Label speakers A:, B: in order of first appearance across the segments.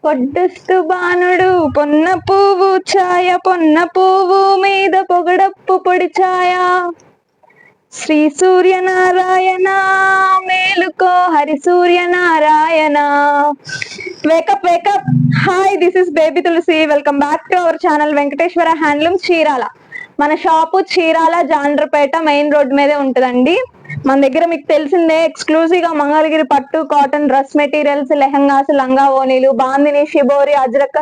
A: పొడ్డుస్తు బాణుడు పొన్న పువ్వు ఛాయ పొన్న పువ్వు మీద పొగడప్పు పొడి ఛాయ శ్రీ సూర్యనారాయణ మేలుకో Hari Suryanarayana. Wake up wake up. Hi, this is baby Tulasi. Welcome back to our channel Venkateswara handlooms Chirala. మన shop Chirala Jandrapeta main road మీదే ఉంటుందండి. మన దగ్గర మీకు తెలిసిందే ఎక్స్క్లూజివ్ గా మంగళగిరి పట్టు, కాటన్, డ్రెస్ మెటీరియల్స్, లెహంగాస్, లంగా ఓనీలు, బాందిని, షిబోరి, అజ్రక్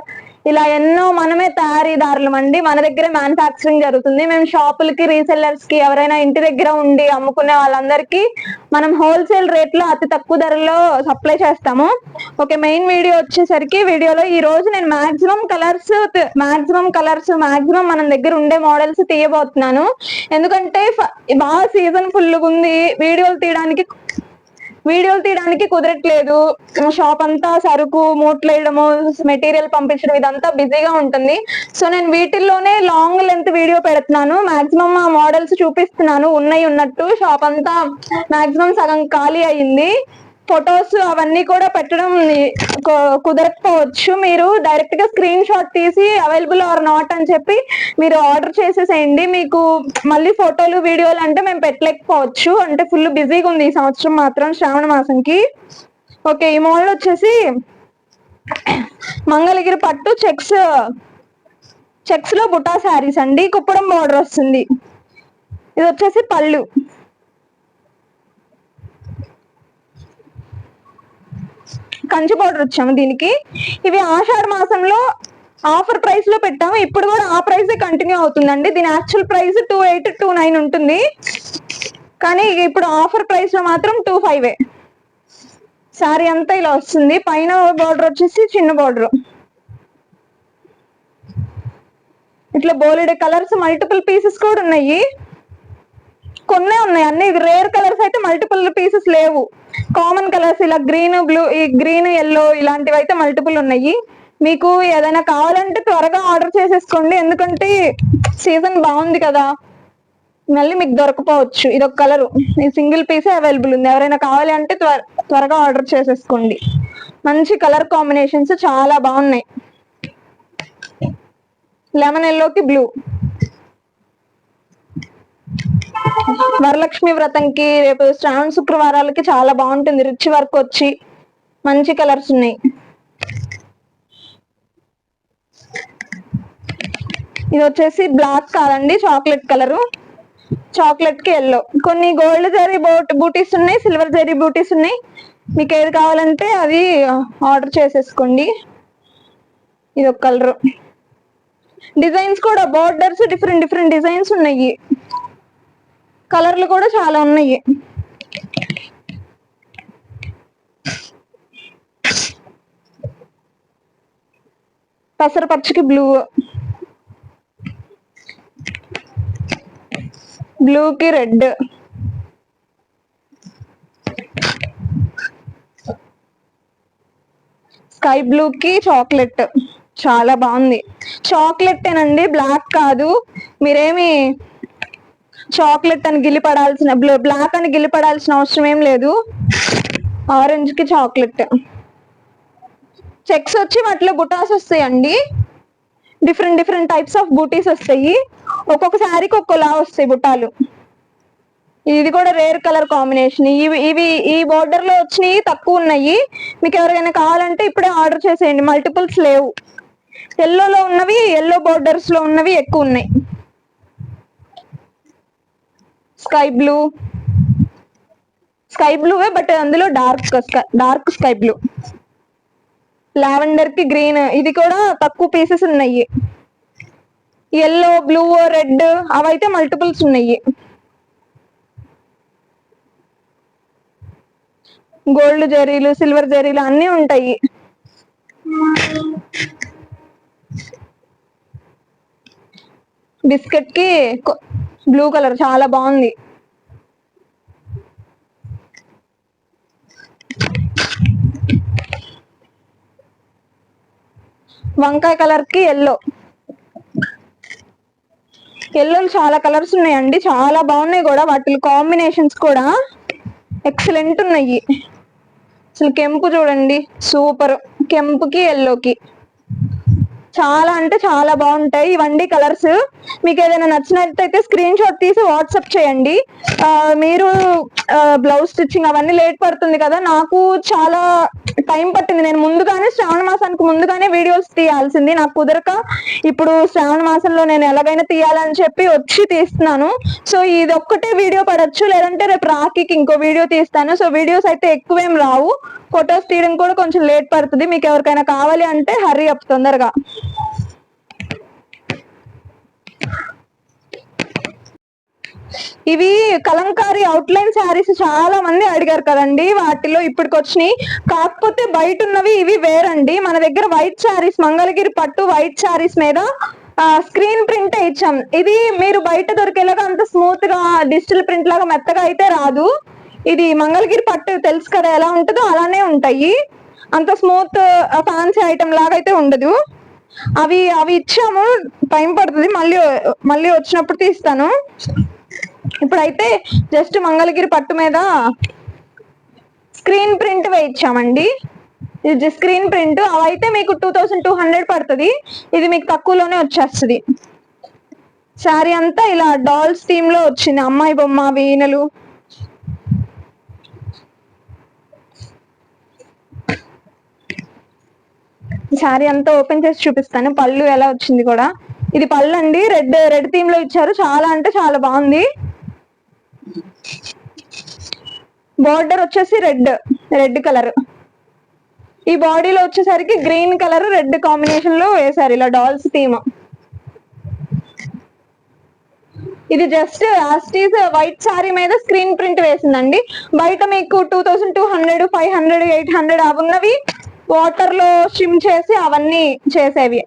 A: ఇలా ఎన్నో మనమే తయారీదారులు అండి. మన దగ్గర మ్యానుఫ్యాక్చరింగ్ జరుగుతుంది. మేము షాపులకి, రీసెల్లర్స్ కి, ఎవరైనా ఇంటి దగ్గర ఉండి అమ్ముకునే వాళ్ళందరికీ మనం హోల్సేల్ రేట్ లో అతి తక్కువ ధరలో సప్లై చేస్తాము. ఓకే, మెయిన్ వీడియో వచ్చేసరికి వీడియోలో ఈ రోజు నేను మాక్సిమం కలర్స్ మన దగ్గర ఉండే మోడల్స్ తీయబోతున్నాను. ఎందుకంటే బాగా సీజన్ ఫుల్ ఉంది, వీడియోలు తీయడానికి కుదరట్లేదు. షాప్ అంతా సరుకు మూట్లు వేయడము, మెటీరియల్ పంపించడం ఇదంతా బిజీగా ఉంటుంది. సో నేను వీటిల్లోనే లాంగ్ లెంత్ వీడియో పెడుతున్నాను. మాక్సిమం ఆ మోడల్స్ చూపిస్తున్నాను ఉన్నట్టు. షాప్ అంతా మాక్సిమం సగం ఖాళీ అయ్యింది. ఫొటోస్ అవన్నీ కూడా పెట్టడం కుదరకపోవచ్చు. మీరు డైరెక్ట్ గా స్క్రీన్ షాట్ తీసి అవైలబుల్ ఆర్ నాట్ అని చెప్పి మీరు ఆర్డర్ చేసేసేయండి. మీకు మళ్ళీ ఫోటోలు, వీడియోలు అంటే మేము పెట్టలేకపోవచ్చు. అంటే ఫుల్ బిజీగా ఉంది ఈ సంవత్సరం మాత్రం శ్రావణ మాసంకి. ఓకే, ఈ మోడల్ వచ్చేసి మంగళగిరి పట్టు చెక్స్ లో బుటా శారీస్ అండి. కుప్పడం బార్డర్ వస్తుంది. ఇది వచ్చేసి పళ్ళు. కంచి బార్డర్ వచ్చాము దీనికి. ఇవి ఆషాఢ మాసంలో ఆఫర్ ప్రైస్ లో పెట్టాము. ఇప్పుడు కూడా ఆ ప్రైస్ కంటిన్యూ అవుతుందండి. దీని యాక్చువల్ ప్రైస్ 2829 ఉంటుంది, కానీ ఇప్పుడు ఆఫర్ ప్రైస్ లో మాత్రం 25. శారీ అంతా ఇలా వస్తుంది. పైన బార్డర్ వచ్చేసి చిన్న బార్డర్. ఇట్లా బోలెడ్ కలర్స్, మల్టిపుల్ పీసెస్ కూడా ఉన్నాయి. కొన్నే ఉన్నాయి, అన్ని రేర్ కలర్స్ అయితే మల్టిపుల్ పీసెస్ లేవు. కామన్ కలర్స్ ఇలా గ్రీన్, బ్లూ, ఈ గ్రీన్, ఎల్లో ఇలాంటివి అయితే మల్టిపుల్ ఉన్నాయి. మీకు ఏదైనా కావాలంటే త్వరగా ఆర్డర్ చేసేసుకోండి, ఎందుకంటే సీజన్ బాగుంది కదా, మళ్ళీ మీకు దొరకపోవచ్చు. ఇది ఒక కలర్, ఈ సింగిల్ పీసే అవైలబుల్ ఉంది. ఎవరైనా కావాలి అంటే త్వరగా ఆర్డర్ చేసేసుకోండి. మంచి కలర్ కాంబినేషన్స్ చాలా బాగున్నాయి. లెమన్ ఎల్లోకి బ్లూ. వరలక్ష్మి వ్రతంకి, రేపు శ్రావణ శుక్రవారాలకి చాలా బాగుంటుంది. రిచ్ వర్క్ వచ్చి మంచి కలర్స్ ఉన్నాయి. ఇది వచ్చేసి బ్లాక్ కాదండి, చాక్లెట్ కలరు. చాక్లెట్ కి ఎల్లో. కొన్ని గోల్డ్ జరీ బూటీస్ ఉన్నాయి, సిల్వర్ జరీ బూటీస్ ఉన్నాయి. మీకు ఏది కావాలంటే అది ఆర్డర్ చేసేసుకోండి. ఇది ఒక కలరు. డిజైన్స్ కూడా బోర్డర్స్ డిఫరెంట్ డిజైన్స్ ఉన్నాయి. కలర్లు కూడా చాలా ఉన్నాయి. పెసరపచ్చకి బ్లూకి రెడ్, స్కై బ్లూకి చాక్లెట్. చాలా బాగుంది. చాక్లెట్ ఏనండి, బ్లాక్ కాదు. మీరేమి చాక్లెట్ అని బ్లాక్ అని గిల్లిపడాల్సిన అవసరం ఏం లేదు. ఆరెంజ్ కి చాక్లెట్. చెక్స్ వచ్చి వాటిలో బుటాస్ వస్తాయండి. డిఫరెంట్ టైప్స్ ఆఫ్ బూటీస్ వస్తాయి. ఒక్కొక్క శారీకి ఒక్కోలా వస్తాయి బుటాలు. ఇది కూడా రేర్ కలర్ కాంబినేషన్. ఇవి ఈ బోర్డర్ లో వచ్చినవి తక్కువ ఉన్నాయి. మీకు ఎవరికైనా కావాలంటే ఇప్పుడే ఆర్డర్ చేసేయండి. మల్టిపుల్స్ లేవు. ఎల్లోలో ఉన్నవి, ఎల్లో బోర్డర్స్ లో ఉన్నవి ఎక్కువ ఉన్నాయి. స్కై బ్లూవే, బట్ అందులో డార్క్ స్కై బ్లూ. లావెండర్ కి గ్రీన్. ఇది కూడా తక్కువ పీసెస్ ఉన్నాయి. ఎల్లో, బ్లూ, రెడ్ అవైతే మల్టిపుల్స్ ఉన్నాయి. గోల్డ్ జరీలు, సిల్వర్ జరీలు అన్నీ ఉంటాయి. బిస్కెట్ కి బ్లూ కలర్ చాలా బాగుంది. వంకాయ కలర్ కి ఎల్లో. ఎల్లోలు చాలా కలర్స్ ఉన్నాయండి, చాలా బాగున్నాయి కూడా. వాటి కాంబినేషన్స్ కూడా ఎక్సలెంట్ ఉన్నాయి. అసలు కెంపు చూడండి, సూపర్. కెంపుకి ఎల్లోకి చాలా అంటే చాలా బాగుంటాయి ఇవండి కలర్స్. మీకు ఏదైనా నచ్చినట్టయితే స్క్రీన్ షాట్ తీసి వాట్సాప్ చేయండి. మీరు బ్లౌజ్ స్టిచ్చింగ్ అవన్నీ లేట్ పడుతుంది కదా, నాకు చాలా టైం పట్టింది. నేను ముందుగానే శ్రావణ మాసానికి ముందుగానే వీడియోస్ తీయాల్సింది, నాకు కుదరక ఇప్పుడు శ్రావణ మాసంలో నేను ఎలాగైనా తీయాలని చెప్పి వచ్చి తీస్తున్నాను. సో ఇది ఒక్కటే వీడియో పడచ్చు, లేదంటే రేపు రాఖీకి ఇంకో వీడియో తీస్తాను. సో వీడియోస్ అయితే ఎక్కువేం రావు, ఫొటోస్ తీయడం కూడా కొంచెం లేట్ పడుతుంది. మీకు ఎవరికైనా కావాలి అంటే హర్రీ అప్ తొందరగా. ఇవి కలంకారీ అవుట్లైన్ శారీస్ చాలా మంది అడిగారు కదండి, వాటిలో ఇప్పటికి వచ్చినాయి. కాకపోతే బయట ఉన్నవి ఇవి వేరండి. మన దగ్గర వైట్ శారీస్, మంగళగిరి పట్టు వైట్ శారీస్ మీద స్క్రీన్ ప్రింట్ ఇచ్చాం. ఇది మీరు బయట దొరికేలాగా అంత స్మూత్ గా డిజిటల్ ప్రింట్ లాగా మెత్తగా అయితే రాదు. ఇది మంగళగిరి పట్టు తెలుసు కదా ఎలా ఉంటుందో అలానే ఉంటాయి, అంత స్మూత్ ఫ్యాన్సీ ఐటమ్ లాగా అయితే ఉండదు. అవి ఇచ్చాము, టైం పడుతుంది, మళ్ళీ వచ్చినప్పుడు తీస్తాను. ఇప్పుడైతే జస్ట్ మంగళగిరి పట్టు మీద స్క్రీన్ ప్రింట్ వేయించామండి. ఇది స్క్రీన్ ప్రింట్, అవైతే మీకు 2200 పడుతుంది. ఇది మీకు తక్కువలోనే వచ్చేస్తుంది. శారీ అంతా ఇలా డాల్స్ థీమ్ లో వచ్చింది, అమ్మాయి బొమ్మ, వీణలు. శారీ అంతా ఓపెన్ చేసి చూపిస్తాను. పళ్ళు ఎలా వచ్చింది కూడా. ఇది పళ్ళు అండి, రెడ్ థీమ్ లో ఇచ్చారు, చాలా అంటే చాలా బాగుంది. బార్డర్ వచ్చేసి రెడ్ కలర్. ఈ బాడీలో వచ్చేసరికి గ్రీన్ కలర్ రెడ్ కాంబినేషన్ లో వేశారు ఇలా డాల్స్ థీమ్. ఇది జస్ట్ యాస్టీస్ వైట్ శారీ మీద స్క్రీన్ ప్రింట్ వేసిందండి. బయట మీకు 2200, 500, 800 అవున్నవి వాటర్ లో స్విమ్ చేసి అవన్నీ చేసేవి,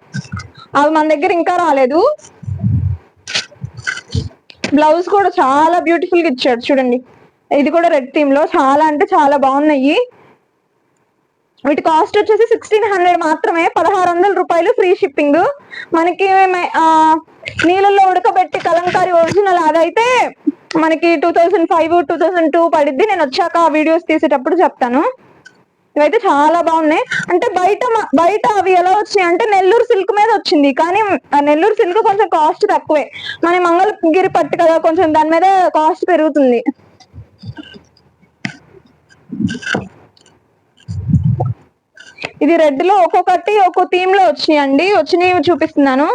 A: అవి మన దగ్గర ఇంకా రాలేదు. బ్లౌజ్ కూడా చాలా బ్యూటిఫుల్ గా ఇచ్చాడు చూడండి. ఇది కూడా రెడ్ థీమ్ లో చాలా అంటే చాలా బాగున్నాయి. వీటి కాస్ట్ వచ్చేసి 1600 మాత్రమే, 1600 రూపాయలు ఫ్రీ షిప్పింగ్. మనకి నీళ్ళల్లో ఉడకబెట్టి కలంకారీ ఒరిజినల్ అదైతే మనకి 2005, 2002 పడిద్ది. నేను వచ్చాక వీడియోస్ తీసేటప్పుడు చెప్తాను. ఇవైతే చాలా బాగున్నాయి. అంటే బయట అవి ఎలా వచ్చినాయి అంటే నెల్లూరు సిల్క్ మీద వచ్చింది, కానీ నెల్లూరు సిల్క్ కొంచెం కాస్ట్ తక్కువే. మన మంగళగిరి పట్టు కదా, కొంచెం దాని మీద కాస్ట్ పెరుగుతుంది. ఇది రెడ్ లో ఒక్కొక్కటి ఒక్కో థీమ్ లో వచ్చినాయి చూపిస్తున్నాను.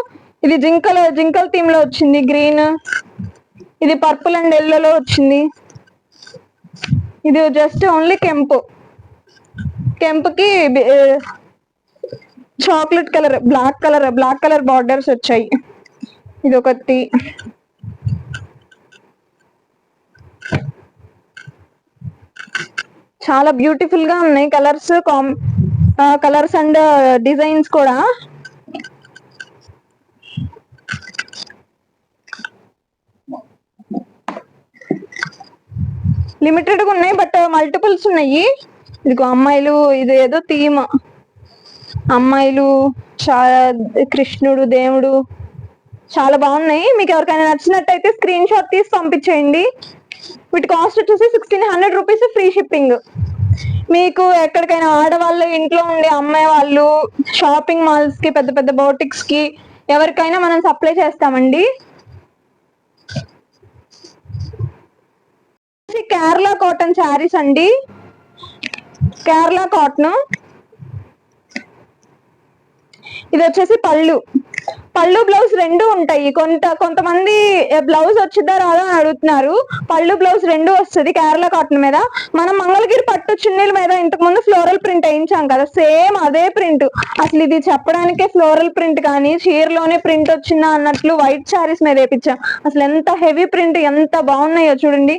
A: ఇది జింకల్ థీమ్ లో వచ్చింది గ్రీన్. ఇది పర్పుల్ అండ్ ఎల్లోలో వచ్చింది. ఇది జస్ట్ ఓన్లీ కెంపుకి chocolate colour, black colour borders వచ్చాయి. ఇది ఒకటి. చాలా బ్యూటిఫుల్ గా ఉన్నాయి కలర్స్ అండ్ డిజైన్స్ కూడా. లిమిటెడ్ గా ఉన్నాయి, బట్ మల్టిపుల్స్ ఉన్నాయి. ఇదిగో అమ్మాయిలు, ఇది ఏదో థీమ్, అమ్మాయిలు, చాలా కృష్ణుడు, దేవుడు, చాలా బాగున్నాయి. మీకు ఎవరికైనా నచ్చినట్టయితే స్క్రీన్ షాట్ తీసి పంపించేయండి. వీటి కాస్ట్ వచ్చేసి 1600 రూపీస్ ఫ్రీ షిప్పింగ్. మీకు ఎక్కడికైనా ఆడవాళ్ళు, ఇంట్లో ఉండే అమ్మాయి వాళ్ళు, షాపింగ్ మాల్స్ కి, పెద్ద పెద్ద బోటిక్స్ కి ఎవరికైనా మనం సప్లై చేస్తామండి. కేరళ కాటన్ శారీస్ అండి, కేరళ కాటన్. ఇది వచ్చేసి పళ్ళు బ్లౌజ్ రెండు ఉంటాయి. కొంతమంది బ్లౌజ్ వచ్చిద్దా రాదా అని అడుగుతున్నారు. పళ్ళు బ్లౌజ్ రెండు వస్తుంది కేరళ కాటన్ మీద. మనం మంగళగిరి పట్టు చున్నీల మీద ఇంతకు ముందు ఫ్లోరల్ ప్రింట్ వేయించాం కదా, సేమ్ అదే ప్రింట్. అసలు ఇది చెప్పడానికే ఫ్లోరల్ ప్రింట్, కానీ చీరలోనే ప్రింట్ వచ్చిందా అన్నట్లు వైట్ శారీస్ మీద వేయించాం. అసలు ఎంత హెవీ ప్రింట్, ఎంత బాగున్నాయో చూడండి.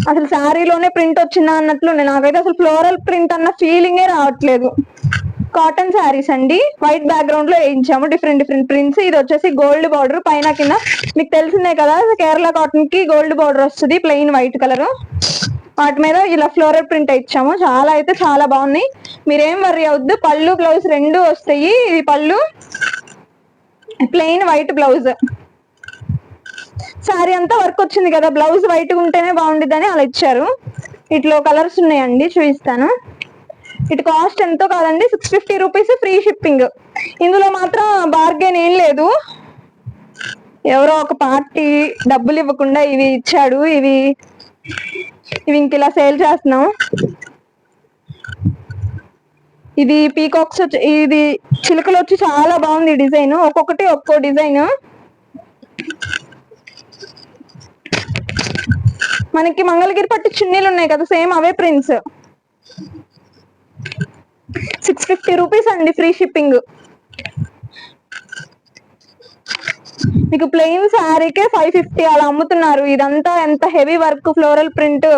A: అసలు శారీలోనే ప్రింట్ వచ్చిందా అన్నట్లు. నాకైతే అసలు ఫ్లోరల్ ప్రింట్ అన్న ఫీలింగే రావట్లేదు. కాటన్ శారీస్ అండి, వైట్ బ్యాక్గ్రౌండ్ లో వేయించాము, డిఫరెంట్ ప్రింట్స్. ఇది వచ్చేసి గోల్డ్ బార్డర్ పైన కింద, మీకు తెలిసిందే కదా కేరళ కాటన్ కి గోల్డ్ బార్డర్ వస్తుంది, ప్లెయిన్ వైట్ కలర్. వాటి మీద ఇలా ఫ్లోరల్ ప్రింట్ ఇచ్చాము. చాలా అయితే చాలా బాగున్నాయి, మీరేం వర్రీ అవద్దు. పళ్ళు బ్లౌజ్ రెండు వస్తాయి. ఇది పళ్ళు, ప్లెయిన్ వైట్ బ్లౌజ్. శారీ అంతా వర్క్ వచ్చింది కదా, బ్లౌజ్ వైట్ ఉంటేనే బాగుండిద్దని అలా ఇచ్చారు. ఇట్లో కలర్స్ ఉన్నాయండి, చూపిస్తాను. ఇటు కాస్ట్ ఎంతో కాదండి, 650 రూపీస్, ఫ్రీ షిప్పింగ్. ఇందులో మాత్రం బార్గెన్ ఏం లేదు. ఎవరో ఒక పార్టీ డబ్బులు ఇవ్వకుండా ఇవి ఇచ్చాడు. ఇవి ఇంక ఇలా సేల్ చేస్తున్నాం. ఇది పీకాక్స్ వచ్చి, ఇది చిలుకలు వచ్చి చాలా బాగుంది డిజైన్. ఒక్కొక్కటి ఒక్కో డిజైన్. మనకి మంగళగిరి పట్టు చున్నీలు ఉన్నాయి కదా, సేమ్ అవే ప్రింట్స్. 650 రూపీస్ అండి, ఫ్రీ షిప్పింగ్. మీకు ప్లెయిన్ శారీకే 550 అలా అమ్ముతున్నారు. ఇదంతా ఎంత హెవీ వర్క్, ఫ్లోరల్ ప్రింట్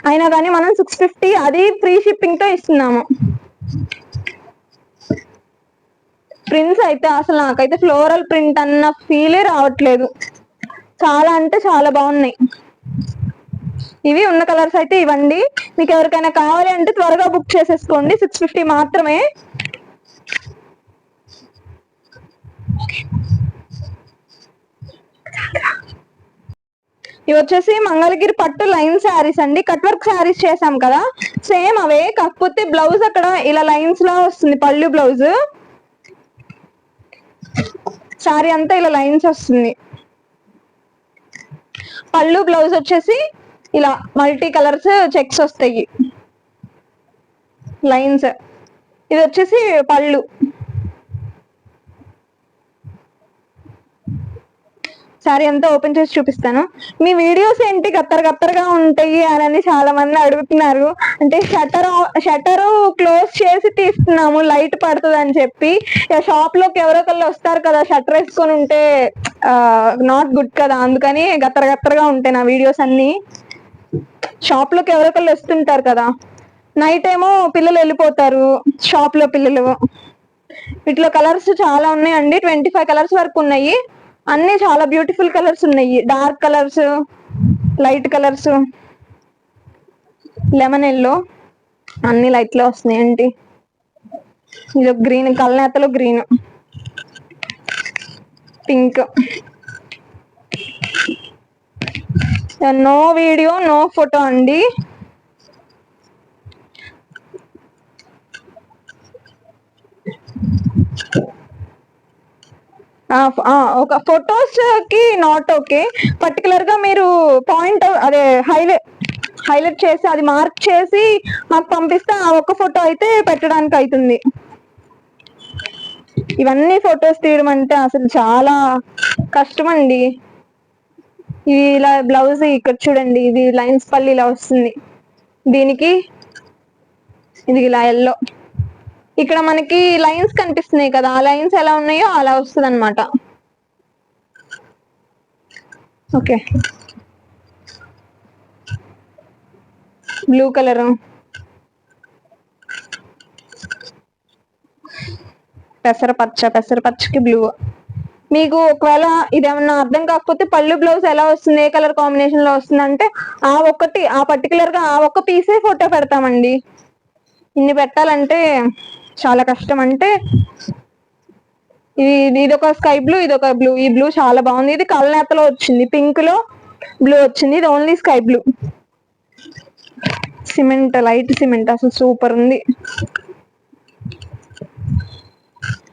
A: అయినా కానీ మనం 650, అది ఫ్రీ షిప్పింగ్ తో ఇస్తున్నాము. ప్రింట్స్ అయితే అసలు నాకైతే ఫ్లోరల్ ప్రింట్ అన్న ఫీలే రావట్లేదు. చాలా అంటే చాలా బాగున్నాయి. ఇవి ఉన్న కలర్స్ అయితే ఇవ్వండి. మీకు ఎవరికైనా కావాలి అంటే త్వరగా బుక్ చేసేసుకోండి. 650 మాత్రమే. ఇవి వచ్చేసి మంగళగిరి పట్టు లైన్ శారీస్ అండి. కట్ వర్క్ శారీస్ చేసాం కదా, సేమ్ అవే, కాకపోతే బ్లౌజ్ అక్కడ ఇలా లైన్స్ లా వస్తుంది. పళ్ళు బ్లౌజ్, శారీ అంతా ఇలా లైన్స్ వస్తుంది. పళ్ళు బ్లౌజ్ వచ్చేసి ఇలా మల్టీ కలర్స్ చెక్స్ వస్తాయి, లైన్స్. ఇది వచ్చేసి పళ్ళు. శారీ అంతా ఓపెన్ చేసి చూపిస్తాను. మీ వీడియోస్ ఏంటి గత్తరగా ఉంటాయి అని చాలా మంది అడుగుతున్నారు. అంటే షట్టర్ క్లోజ్ చేసి తీస్తున్నాము, లైట్ పడుతుంది అని చెప్పి. షాప్ లోకి ఎవరో ఒకళ్ళు వస్తారు కదా, షట్టర్ వేసుకొని ఉంటే నాట్ గుడ్ కదా, అందుకని గత్తరగా ఉంటాయి నా వీడియోస్ అన్ని. షాప్ లోకి ఎవరో ఒకళ్ళు వస్తుంటారు కదా, నైట్ ఏమో పిల్లలు వెళ్ళిపోతారు, షాప్ లో పిల్లలు. వీటిలో కలర్స్ చాలా ఉన్నాయండి, 25 కలర్స్ వరకు ఉన్నాయి. అన్ని చాలా బ్యూటిఫుల్ కలర్స్ ఉన్నాయి. Dark colours, light colours, lemon yellow, అన్ని లైట్ లో వస్తున్నాయండి. ఇది గ్రీన్, కలనేతలో green, pink. No video no photo అండి. ఒక ఫొటోస్ కి నాట్ ఓకే. పర్టికులర్ గా మీరు పాయింట్ అదే హైలైట్ చేసి అది మార్క్ చేసి మాకు పంపిస్తే ఆ ఒక్క ఫోటో అయితే పెట్టడానికి అవుతుంది. ఇవన్నీ ఫొటోస్ తీయడం అంటే అసలు చాలా కష్టం అండి. ఇది ఇలా బ్లౌజ్ ఇక్కడ చూడండి, ఇది లైన్స్ పల్లి ఇలా వస్తుంది. దీనికి ఇది ఇలా ఎల్లో, ఇక్కడ మనకి లైన్స్ కనిపిస్తున్నాయి కదా, ఆ లైన్స్ ఎలా ఉన్నాయో అలా వస్తుంది అనమాట. ఓకే, బ్లూ కలర్, పెసరపచ్చకి బ్లూ. మీకు ఒకవేళ ఇదేమన్నా అర్థం కాకపోతే పళ్ళు బ్లౌజ్ ఎలా వస్తుంది, ఏ కలర్ కాంబినేషన్ లో వస్తుంది అంటే ఆ పర్టికులర్ గా ఆ ఒక్క పీసే ఫోటో పెడతామండి. ఇన్ని పెట్టాలంటే చాలా కష్టం. అంటే ఇదొక స్కై బ్లూ, ఇదొక బ్లూ. ఈ బ్లూ చాలా బాగుంది. ఇది కలనేతలో వచ్చింది, పింక్ లో బ్లూ వచ్చింది. ఇది only sky blue. Cement, light cement, అసలు సూపర్ ఉంది.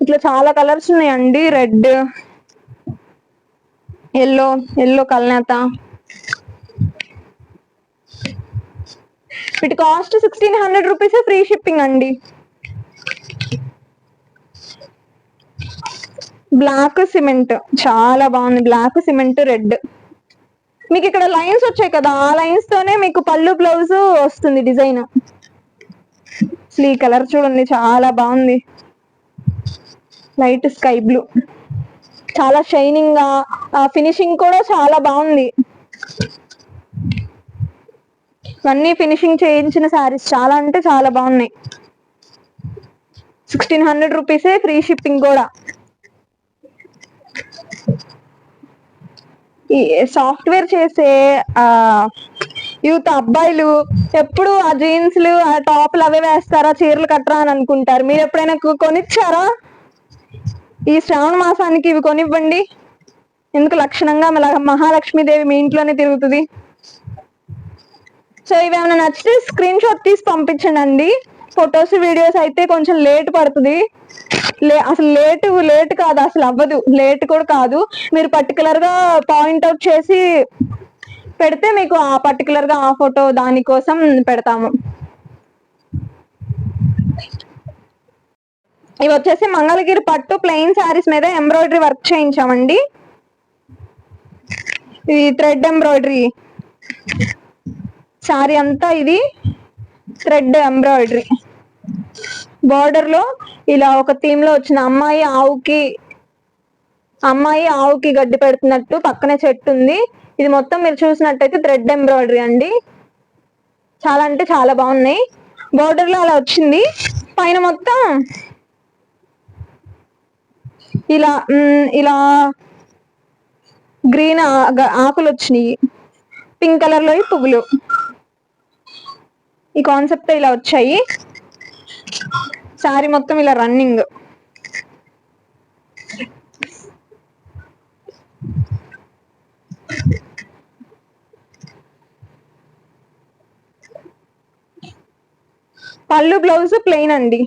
A: ఇట్లా చాలా కలర్స్ ఉన్నాయండి. రెడ్, ఎల్లో కలనేత. వీటి కాస్ట్ 1600 రూపీస్, ఫ్రీ షిప్పింగ్ అండి. బ్లాక్ సిమెంట్ చాలా బాగుంది, బ్లాక్ సిమెంట్, రెడ్. మీకు ఇక్కడ లైన్స్ వచ్చాయి కదా, ఆ లైన్స్ తోనే మీకు పళ్ళు బ్లౌజ్ వస్తుంది డిజైన్. ఈ కలర్ చూడండి, చాలా బాగుంది. లైట్ స్కై బ్లూ, చాలా షైనింగ్ గా, ఫినిషింగ్ కూడా చాలా బాగుంది. ఇవన్నీ ఫినిషింగ్ చేయించిన శారీస్, చాలా అంటే చాలా బాగున్నాయి. 1600 రూపీసే, ఫ్రీ షిప్పింగ్ కూడా. ఈ సాఫ్ట్వేర్ చేసే యూత్ అబ్బాయిలు ఎప్పుడు ఆ జీన్స్లు, ఆ టాప్లు అవే వేస్తారా, చీరలు కట్టరా అని అనుకుంటారు. మీరు ఎప్పుడైనా కొనిచ్చారా? ఈ శ్రావణ మాసానికి ఇవి కొనివ్వండి. ఎందుకు లక్షణంగా మహాలక్ష్మీదేవి మీ ఇంట్లోనే తిరుగుతుంది. సో ఇవి ఏమైనా నచ్చితే స్క్రీన్ షాట్ తీసి పంపించండి. ఫొటోస్ వీడియోస్ అయితే కొంచెం లేట్ పడుతుంది. అసలు లేట్ కాదు, అసలు అవ్వదు, లేట్ కూడా కాదు. మీరు పర్టికులర్ గా పాయింట్అవుట్ చేసి పెడితే మీకు ఆ పర్టికులర్ గా ఆ ఫోటో దానికోసం పెడతాము. ఇవి వచ్చేసి మంగళగిరి పట్టు ప్లెయిన్ శారీస్ మీద ఎంబ్రాయిడరీ వర్క్ చేయించామండి. ఇది థ్రెడ్ ఎంబ్రాయిడరీ శారీ అంతా, ఇది థ్రెడ్ ఎంబ్రాయిడరీ. బార్డర్ లో ఇలా ఒక థీమ్ లో వచ్చిన అమ్మాయి ఆవుకి గడ్డి పెడుతున్నట్టు పక్కనే చెట్టు ఉంది. ఇది మొత్తం మీరు చూసినట్టయితే థ్రెడ్ ఎంబ్రాయిడరీ అండి. చాలా అంటే చాలా బాగున్నాయి. బార్డర్ లో అలా వచ్చింది. పైన మొత్తం ఇలా ఇలా గ్రీన్ ఆకులు వచ్చినాయి, పింక్ కలర్ లో పువ్వులు. ఈ కాన్సెప్ట్ ఇలా వచ్చాయి. శారీ మొత్తం ఇలా రన్నింగ్. పళ్ళు బ్లౌజ్ ప్లెయిన్ అండి.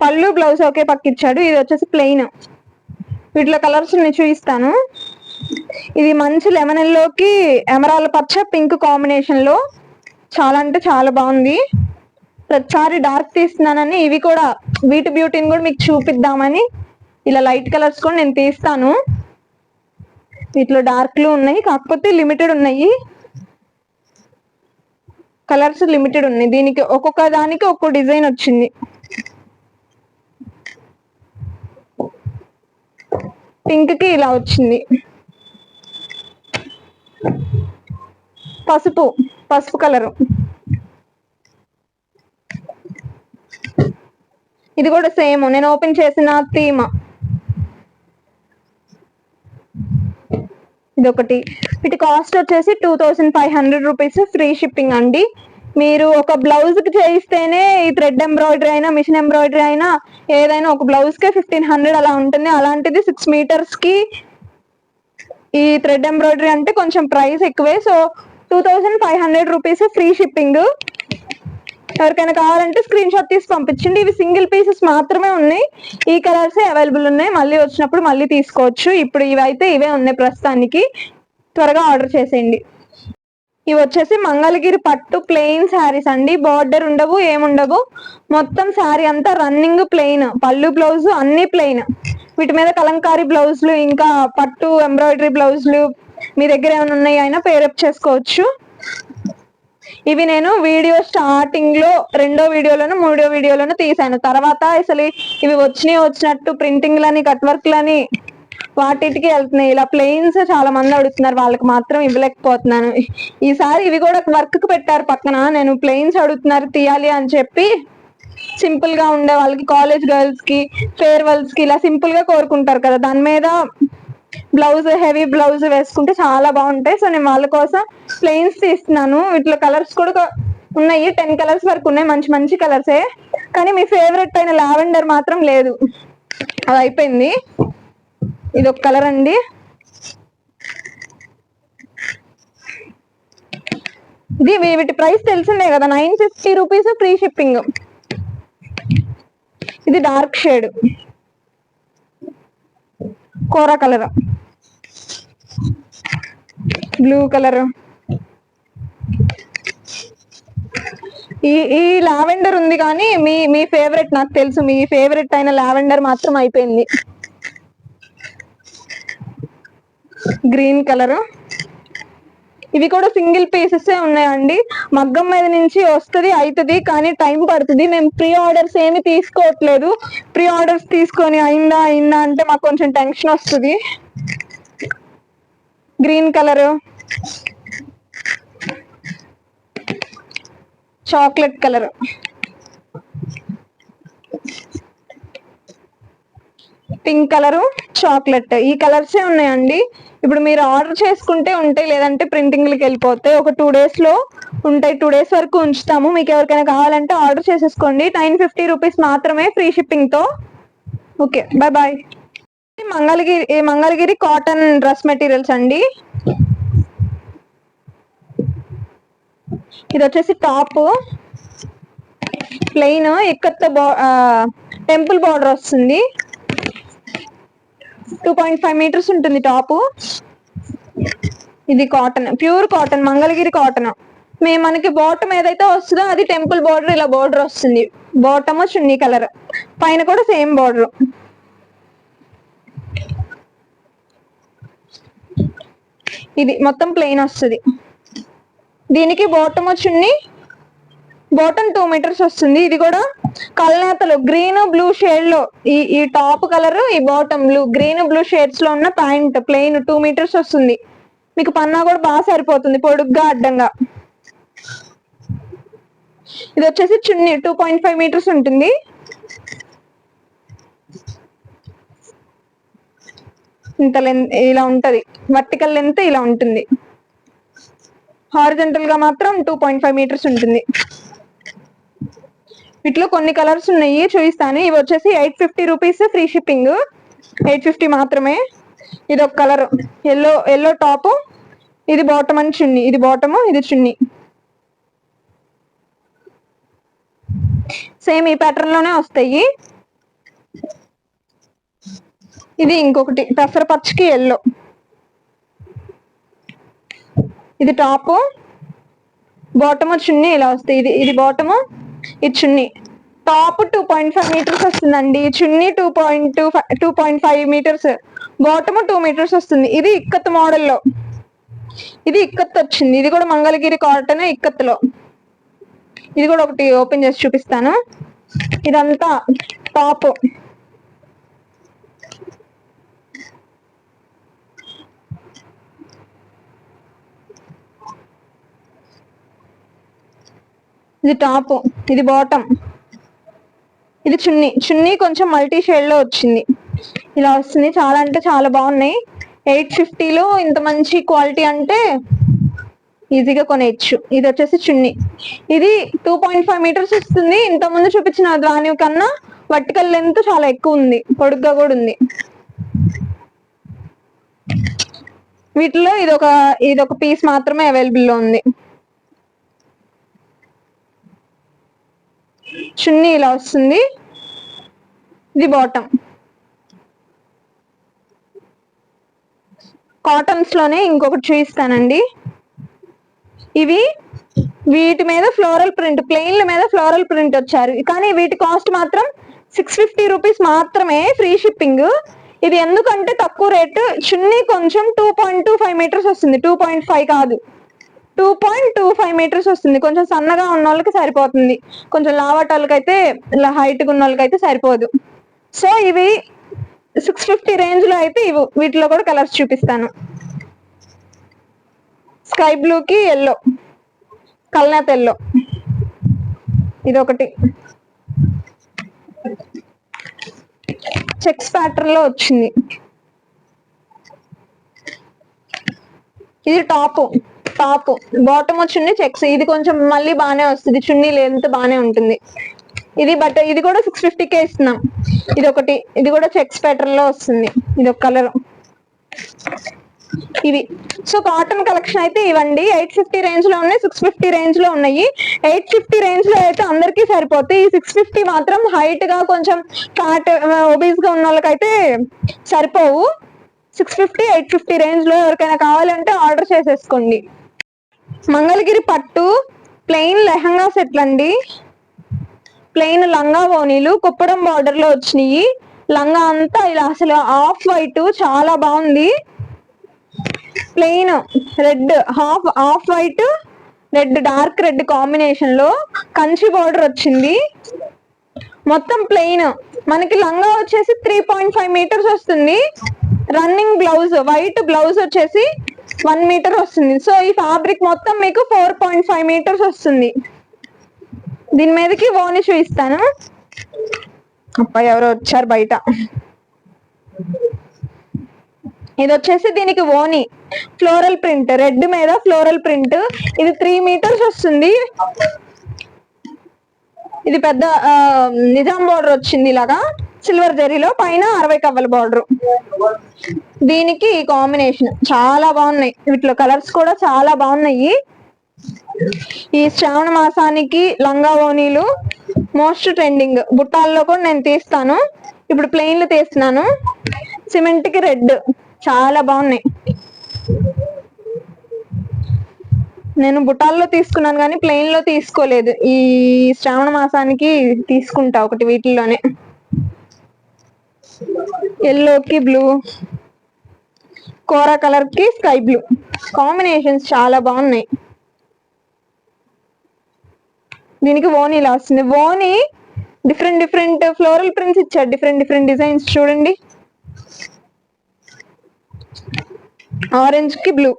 A: పళ్ళు బ్లౌజ్ ఒకే పక్క ఇచ్చాడు. ఇది వచ్చేసి ప్లెయిన్. వీటిలో కలర్స్ నేను చూపిస్తాను. ఇది మంచి లెమన్ ఎల్లోకి ఎమరాల్డ్ పచ్చ పింక్ కాంబినేషన్ లో చాలా అంటే చాలా బాగుంది. ప్రతిసారి డార్క్ తీస్తున్నానని ఇవి కూడా వీటి బ్యూటీని కూడా మీకు చూపిద్దామని ఇలా లైట్ కలర్స్ కూడా నేను తీస్తాను. వీటిలో డార్క్లు ఉన్నాయి, కాకపోతే లిమిటెడ్ ఉన్నాయి, కలర్స్ లిమిటెడ్ ఉన్నాయి. దీనికి ఒక్కొక్క దానికి ఒక్కో డిజైన్ వచ్చింది. పింక్ కి ఇలా వచ్చింది, పసుపు కలరు. ఇది కూడా సేమ్ నేను ఓపెన్ చేసిన థీమ్. ఇది ఒకటి. వీటి కాస్ట్ వచ్చేసి 2500 రూపీస్, ఫ్రీ షిప్పింగ్ అండి. మీరు ఒక బ్లౌజ్ కి చేయిస్తేనే ఈ థ్రెడ్ ఎంబ్రాయిడరీ అయినా మిషన్ ఎంబ్రాయిడరీ అయినా ఏదైనా ఒక బ్లౌజ్ కే 1500 అలా ఉంటుంది. అలాంటిది 6 మీటర్స్ కి ఈ థ్రెడ్ ఎంబ్రాయిడరీ అంటే కొంచెం ప్రైస్ ఎక్కువే. So 2500 rupees, free shipping. ఎవరికైనా కావాలంటే స్క్రీన్ షాట్ తీసి పంపించండి. ఇవి సింగిల్ పీసెస్ మాత్రమే ఉన్నాయి. ఈ కలర్స్ అవైలబుల్ ఉన్నాయి. మళ్ళీ వచ్చినప్పుడు మళ్ళీ తీసుకోవచ్చు. ఇప్పుడు ఇవైతే ఇవే ఉన్నాయి ప్రస్తుతానికి. త్వరగా ఆర్డర్ చేసేయండి. ఇవి వచ్చేసి మంగళగిరి పట్టు ప్లెయిన్ శారీస్ అండి. బార్డర్ ఉండవు, ఏముండవు. మొత్తం శారీ అంతా రన్నింగ్ ప్లెయిన్. పళ్ళు బ్లౌజ్ అన్ని ప్లెయిన్. వీటి మీద కలంకారీ బ్లౌజ్లు ఇంకా పట్టు ఎంబ్రాయిడరీ బ్లౌజ్లు మీ దగ్గర ఏమైనా ఉన్నాయి అయినా పేరప్ చేసుకోవచ్చు. ఇవి నేను వీడియో స్టార్టింగ్ లో 2వ వీడియోలోను 3వ వీడియోలోను తీసాను. తర్వాత అసలు ఇవి వచ్చినట్టు ప్రింటింగ్ లని కట్ వర్క్ లని వాటికి వెళ్తున్నాయి. ఇలా ప్లెయిన్స్ చాలా మంది అడుగుతున్నారు, వాళ్ళకి మాత్రం ఇవ్వలేకపోతున్నాను. ఈసారి ఇవి కూడా వర్క్ కు పెట్టారు పక్కన. నేను ప్లెయిన్స్ అడుగుతున్నారు తీయాలి అని చెప్పి సింపుల్ గా ఉండే వాళ్ళకి, కాలేజ్ గర్ల్స్ కి, ఫేర్వెల్స్ కి ఇలా సింపుల్ గా కోరుకుంటారు కదా, దాని మీద బ్లౌజ్ హెవీ బ్లౌజ్ వేసుకుంటే చాలా బాగుంటాయి. సో నేను వాళ్ళ కోసం ప్లెయిన్స్ తీస్తున్నాను. వీటిలో కలర్స్ కూడా ఉన్నాయి, 10 కలర్స్ వరకు ఉన్నాయి. మంచి మంచి కలర్సే. కానీ మీ ఫేవరెట్ అయిన లావెండర్ మాత్రం లేదు, అది అయిపోయింది. ఇది ఒక కలర్ అండి. వీటి ప్రైస్ తెలిసిందే కదా, 950 రూపీస్, ఫ్రీ షిప్పింగ్. ఇది డార్క్ షేడ్ కోరా కలర్, బ్లూ కలర్. ఈ లావెండర్ ఉంది కానీ మీ ఫేవరెట్ నాకు తెలుసు, మీ ఫేవరెట్ అయిన లావెండర్ మాత్రం అయిపోయింది. Green colour. ఇవి కూడా సింగిల్ పీసెస్ ఉన్నాయండి. మగ్గం మీద నుంచి వస్తుంది అవుతుంది, కానీ టైం పడుతుంది. మేము ప్రీ ఆర్డర్స్ ఏమి తీసుకోవట్లేదు. ప్రీ ఆర్డర్స్ తీసుకొని అయిందా అంటే మాకు కొంచెం టెన్షన్ వస్తుంది. Green colour, chocolate colour, pink colour, chocolate. ఈ కలర్సే ఉన్నాయండి. ఇప్పుడు మీరు ఆర్డర్ చేసుకుంటే ఉంటాయి, లేదంటే ప్రింటింగ్లకి వెళ్ళిపోతాయి. ఒక 2 days లో ఉంటాయి. 2 days వరకు ఉంచుతాము. మీకు ఎవరికైనా కావాలంటే ఆర్డర్ చేసేసుకోండి. 950 రూపీస్ మాత్రమే, ఫ్రీ షిప్పింగ్ తో. Okay, bye bye. Mangalagiri cotton dress materials అండి. ఇది వచ్చేసి టాప్ ప్లెయిన్ ఇక్కత్తో టెంపుల్ బార్డర్ వస్తుంది. 2.5 మీటర్స్ ఉంటుంది టాప్. ఇది cotton, pure cotton, Mangalagiri cotton. మనకి బాటమ్ ఏదైతే వస్తుందో అది టెంపుల్ బార్డర్, ఇలా బార్డర్ వస్తుంది. బాటమ్ చున్నీ కలర్, పైన కూడా సేమ్ బార్డర్. ఇది మొత్తం ప్లెయిన్ వస్తుంది. దీనికి బాటమ్ చున్నీ, బాటమ్ 2 మీటర్స్ వస్తుంది. ఇది కూడా కల్నేతలు గ్రీన్ బ్లూ షేడ్ లో, ఈ టాప్ కలర్, ఈ bottom blue, green blue shades లో ఉన్న ప్యాంట్ ప్లెయిన్ 2 మీటర్స్ వస్తుంది. మీకు పన్నా కూడా బాగా సరిపోతుంది, పొడుగ్గా అడ్డంగా. ఇది వచ్చేసి చున్నీ 2.5 మీటర్స్ ఉంటుంది. ఇంత లెంత్ ఇలా ఉంటది, వర్టికల్ లెంత్ ఇలా ఉంటుంది. హారిజంటల్ గా మాత్రం 2.5 మీటర్స్ ఉంటుంది. వీటిలో కొన్ని కలర్స్ ఉన్నాయి, చూపిస్తాను. ఇవి వచ్చేసి 850 రూపీస్, ఫ్రీ షిప్పింగ్. 850 మాత్రమే. ఇది ఒక కలర్, ఎల్లో టాప్, ఇది బాటమ్ అని చున్నీ. ఇది బాటమ్, ఇది చున్నీ. సేమ్ ఈ ప్యాటర్న్ లోనే వస్తాయి. ఇది ఇంకొకటి పెసరపచ్చకి ఎల్లో. ఇది టాప్, బాటమ్ చున్నీ ఇలా వస్తాయి. ఇది బాటమ్, ఇది చున్నీ. టాప్ 2.5 మీటర్స్ వస్తుందండి, చున్నీ 2.5 మీటర్స్, బాటమ్ 2 మీటర్స్ వస్తుంది. ఇది ఇక్కత్ మోడల్లో, ఇది ఇక్కత్ వచ్చింది. ఇది కూడా మంగళగిరి కాటన్ ఇక్కత్లో. ఇది కూడా ఒకటి ఓపెన్ చేసి చూపిస్తాను. ఇదంతా టాప్. ఇది టాప్, ఇది బాటమ్, ఇది చున్నీ కొంచెం మల్టీ షేడ్ లో వచ్చింది. ఇలా వస్తుంది. చాలా అంటే చాలా బాగున్నాయి. 850లో ఇంత మంచి క్వాలిటీ అంటే ఈజీగా కొనేయచ్చు. ఇది వచ్చేసి చున్నీ. ఇది 2.5 మీటర్స్ వస్తుంది. ఇంత ముందు చూపించిన దాని కన్నా వర్టికల్ లెంత్ చాలా ఎక్కువ ఉంది, పొడుగ్గా కూడా ఉంది. వీటిలో ఇదొక పీస్ మాత్రమే అవైలబుల్ లో ఉంది. చున్నీ ఇలా వస్తుంది. ఇది బాటమ్. కాటన్స్ లోనే ఇంకొకటి చూపిస్తానండి. వీటి మీద ఫ్లోరల్ ప్రింట్, ప్లెయిన్ల మీద ఫ్లోరల్ ప్రింట్ వచ్చారు, కానీ వీటి కాస్ట్ మాత్రం 650 రూపీస్ మాత్రమే, ఫ్రీ షిప్పింగ్. ఇది ఎందుకంటే తక్కువ రేటు. చున్నీ కొంచెం 2.25 మీటర్స్ వస్తుంది, 2.5 కాదు, 2.25 మీటర్స్ వస్తుంది. కొంచెం సన్నగా ఉన్న వాళ్ళకి సరిపోతుంది, కొంచెం లావాట వాళ్ళకైతే, ఇలా హైట్ ఉన్న వాళ్ళకైతే సరిపోదు. సో ఇవి 650 రేంజ్ లో అయితే వీటిలో కూడా కలర్స్ చూపిస్తాను. స్కై బ్లూ కి ఎల్లో, కల్నేత ఎల్లో. ఇదొకటి చెక్స్ ప్యాటర్న్ లో వచ్చింది. ఇది టాప్, బాటమ్ వచ్చింది చెక్స్. ఇది కొంచెం మళ్ళీ బాగానే వస్తుంది, చున్నీ లెంత్ బాగానే ఉంటుంది. ఇది కూడా 650కే ఇస్తున్నాం. ఇదొకటి, ఇది కూడా చెక్స్ ప్యాటర్న్ లో వస్తుంది. ఇది ఒక కలర్. ఇవి సో కాటన్ కలెక్షన్ అయితే ఇవ్వండి. 850 రేంజ్ లో ఉన్నాయి, 650 రేంజ్ లో ఉన్నాయి. 850 రేంజ్ లో అయితే అందరికీ సరిపోతాయి. ఈ 650 మాత్రం హైట్ గా కొంచెం ఫ్యాట్ ఒబీస్ గా ఉన్న వాళ్ళకైతే సరిపోవు. 650, 850 రేంజ్ లో ఎవరికైనా కావాలంటే ఆర్డర్ చేసేసుకోండి. మంగళగిరి పట్టు ప్లెయిన్ లెహంగా సెట్లు అండి. ప్లెయిన్ లంగా ఓనీలు కుప్పడం బార్డర్ లో వచ్చినాయి. లంగా అంతా ఇలా అసలు ఆఫ్ వైట్, చాలా బాగుంది. Plain red, off white red, dark red combination లో కంచి బార్డర్ వచ్చింది. మొత్తం ప్లెయిన్. మనకి లంగా వచ్చేసి 3.5 మీటర్స్ వస్తుంది. రన్నింగ్ బ్లౌజ్, వైట్ బ్లౌజ్ వచ్చేసి 1 మీటర్ వస్తుంది. సో ఈ ఫ్యాబ్రిక్ మొత్తం మీకు 4.5 మీటర్స్ వస్తుంది. దీని మీదకి ఓని చూపిస్తాను. అబ్బాయి ఎవరో వచ్చారు బయట. ఇది వచ్చేసి దీనికి ఓని ఫ్లోరల్ ప్రింట్, రెడ్ మీద ఫ్లోరల్ ప్రింట్. ఇది 3 మీటర్స్ వస్తుంది. ఇది పెద్ద నిజాం బార్డర్ వచ్చింది, ఇలాగా సిల్వర్ జరీలో, పైన 60 కవ్వల బార్డర్. దీనికి ఈ కాంబినేషన్ చాలా బాగున్నాయి. వీటిలో కలర్స్ కూడా చాలా బాగున్నాయి. ఈ శ్రావణ మాసానికి లంగా ఓణీలు మోస్ట్ ట్రెండింగ్. బుట్టాల్లో కూడా నేను తీస్తాను. ఇప్పుడు ప్లెయిన్లు తీస్తున్నాను. సిమెంట్ కి రెడ్ చాలా బాగున్నాయి. నేను బుటాల్లో తీసుకున్నాను కానీ ప్లెయిన్ లో తీసుకోలేదు. ఈ శ్రావణ మాసానికి తీసుకుంటా ఒకటి వీటిల్లోనే. ఎల్లోకి బ్లూ, కోరా కలర్ కి స్కై బ్లూ కాంబినేషన్స్ చాలా బాగున్నాయి. దీనికి ఓనీ ఇలా వస్తుంది. ఓనీ డిఫరెంట్ డిఫరెంట్ ఫ్లోరల్ ప్రింట్స్ ఇచ్చారు, డిఫరెంట్ డిఫరెంట్ డిజైన్స్ చూడండి. ఆరెంజ్ కి బ్లూ.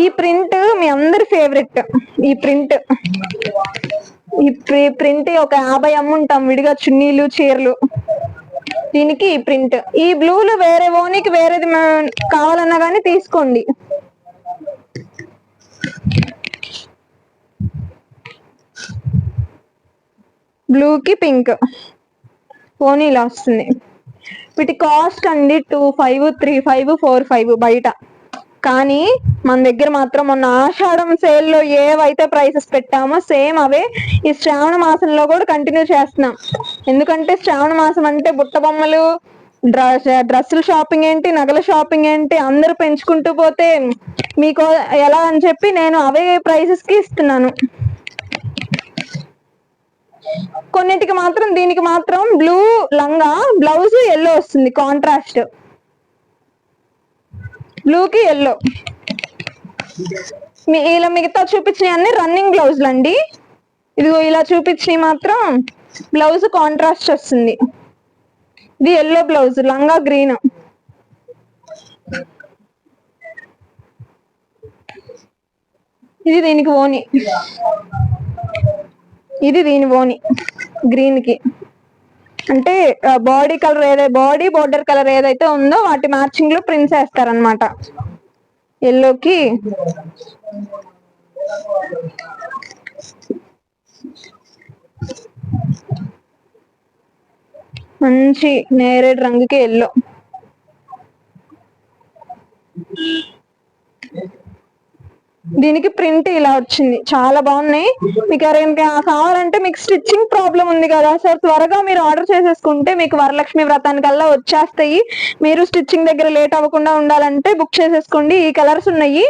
A: ఈ ప్రింట్ మీ అందరి ఫేవరెట్. ఈ ప్రింట్ ఒక 50 అమ్ముంటాం విడిగా చున్నీలు చీరలు. దీనికి ఈ ప్రింట్. ఈ బ్లూలు వేరే ఓనికి వేరేది కావాలన్నా కానీ తీసుకోండి. బ్లూకి పింక్ ఓనీ ఇలా వస్తుంది. వీటి కాస్ట్ అండి 25, 35, 45 బయట. కానీ మన దగ్గర మాత్రం మొన్న ఆషాఢం సేల్లో ఏవైతే ప్రైసెస్ పెట్టామో సేమ్ అవే ఈ శ్రావణ మాసంలో కూడా కంటిన్యూ చేస్తున్నాం. ఎందుకంటే శ్రావణ మాసం అంటే బుట్ట బొమ్మలు, డ్రెస్సులు షాపింగ్ ఏంటి, నగల షాపింగ్ ఏంటి, అందరూ పెంచుకుంటూ పోతే మీకు ఎలా అని చెప్పి నేను అవే ప్రైసెస్ కి ఇస్తున్నాను. కొన్నిటికి మాత్రం దీనికి మాత్రం బ్లూ లంగా, బ్లౌజ్ ఎల్లో వస్తుంది కాంట్రాస్ట్. బ్లూకి ఎల్లో. ఇలా మిగతా చూపించినవి అన్ని రన్నింగ్ బ్లౌజులు అండి. ఇదిగో ఇలా చూపించినవి మాత్రం బ్లౌజ్ కాంట్రాస్ట్ వస్తుంది. ఇది ఎల్లో బ్లౌజ్, లంగా గ్రీన్. ఇది దీనికి ఓని. ఇది దీని ఓని గ్రీన్ కి. అంటే body colour body border colour ఏదైతే ఉందో వాటి మ్యాచింగ్ లో ప్రింట్స్ వేస్తారనమాట. ఎల్లోకి మంచి నేరేడు రంగుకి ఎల్లో. దీనికి ప్రింట్ ఇలా వచ్చింది, చాలా బాగున్నాయి. మీకు ఎవరైనా కావాలంటే మీకు స్టిచ్చింగ్ ప్రాబ్లం ఉంది కదా సార్, త్వరగా మీరు ఆర్డర్ చేసేసుకుంటే మీకు వరలక్ష్మి వ్రతానికల్లా వచ్చేస్తాయి. మీరు స్టిచ్చింగ్ దగ్గర లేట్ అవ్వకుండా ఉండాలంటే బుక్ చేసేసుకోండి. ఈ కలర్స్ ఉన్నాయి,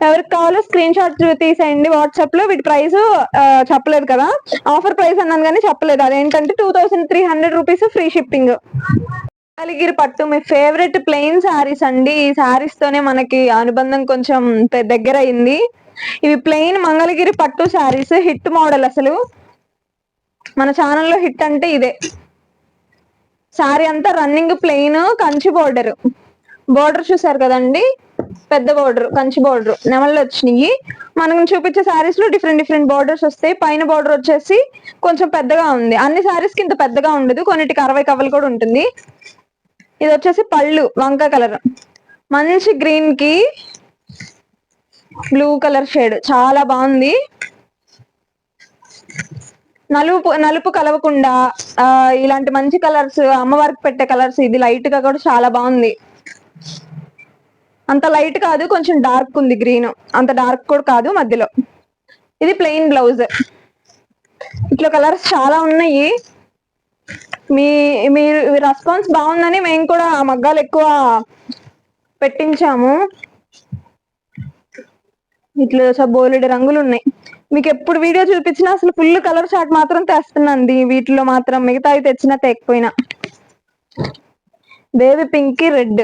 A: ఎవరికి కావాలో స్క్రీన్ షాట్ తీసేయండి వాట్సాప్ లో. వీటి ప్రైస్ చెప్పలేదు కదా, ఆఫర్ ప్రైస్ అన్నాను కానీ చెప్పలేదు. అదేంటంటే 2300 రూపీస్ ఫ్రీ షిప్పింగ్. మంగళగిరి పట్టు మీ ఫేవరెట్ ప్లెయిన్ శారీస్ అండి. ఈ శారీస్ తోనే మనకి అనుబంధం కొంచెం దగ్గర అయింది. ఇవి ప్లెయిన్ మంగళగిరి పట్టు శారీస్, హిట్ మోడల్. అసలు మన ఛానల్లో హిట్ అంటే ఇదే. శారీ అంతా running plain, Kanchi border. Border చూసారు కదండి, పెద్ద బోర్డర్, కంచి బోర్డర్ నెమళ్ళు వచ్చినాయి. మనం చూపించే శారీస్ లో డిఫరెంట్ డిఫరెంట్ బోర్డర్స్ వస్తాయి. పైన బోర్డర్ వచ్చేసి కొంచెం పెద్దగా ఉంది. అన్ని శారీస్ కి ఇంత పెద్దగా ఉండదు, కొన్నిటికి 60 కవ్వలు కూడా ఉంటుంది. ఇది వచ్చేసి పళ్ళు వంక కలర్, మంచి గ్రీన్ కి బ్లూ కలర్ షేడ్, చాలా బాగుంది. నలుపు కలవకుండా ఇలాంటి మంచి కలర్స్, అమ్మవారికి పెట్టే కలర్స్. ఇది లైట్ గా కూడా చాలా బాగుంది. అంత లైట్ కాదు, కొంచెం డార్క్ ఉంది గ్రీన్, అంత డార్క్ కూడా కాదు, మధ్యలో. ఇది ప్లెయిన్ బ్లౌజ్. ఇట్లా కలర్స్ చాలా ఉన్నాయి. మీ రెస్పాన్స్ బాగుందని మేము కూడా మగ్గాలు ఎక్కువ పెట్టించాము. ఇట్లా బోలెడు రంగులు ఉన్నాయి. మీకు ఎప్పుడు వీడియో చూపించినా అసలు ఫుల్ కలర్ చార్ట్ మాత్రం తెస్తున్నాండి. వీటిలో మాత్రం మిగతా అవి తెచ్చినా తెకపోయినా. బేబీ పింక్ కి రెడ్,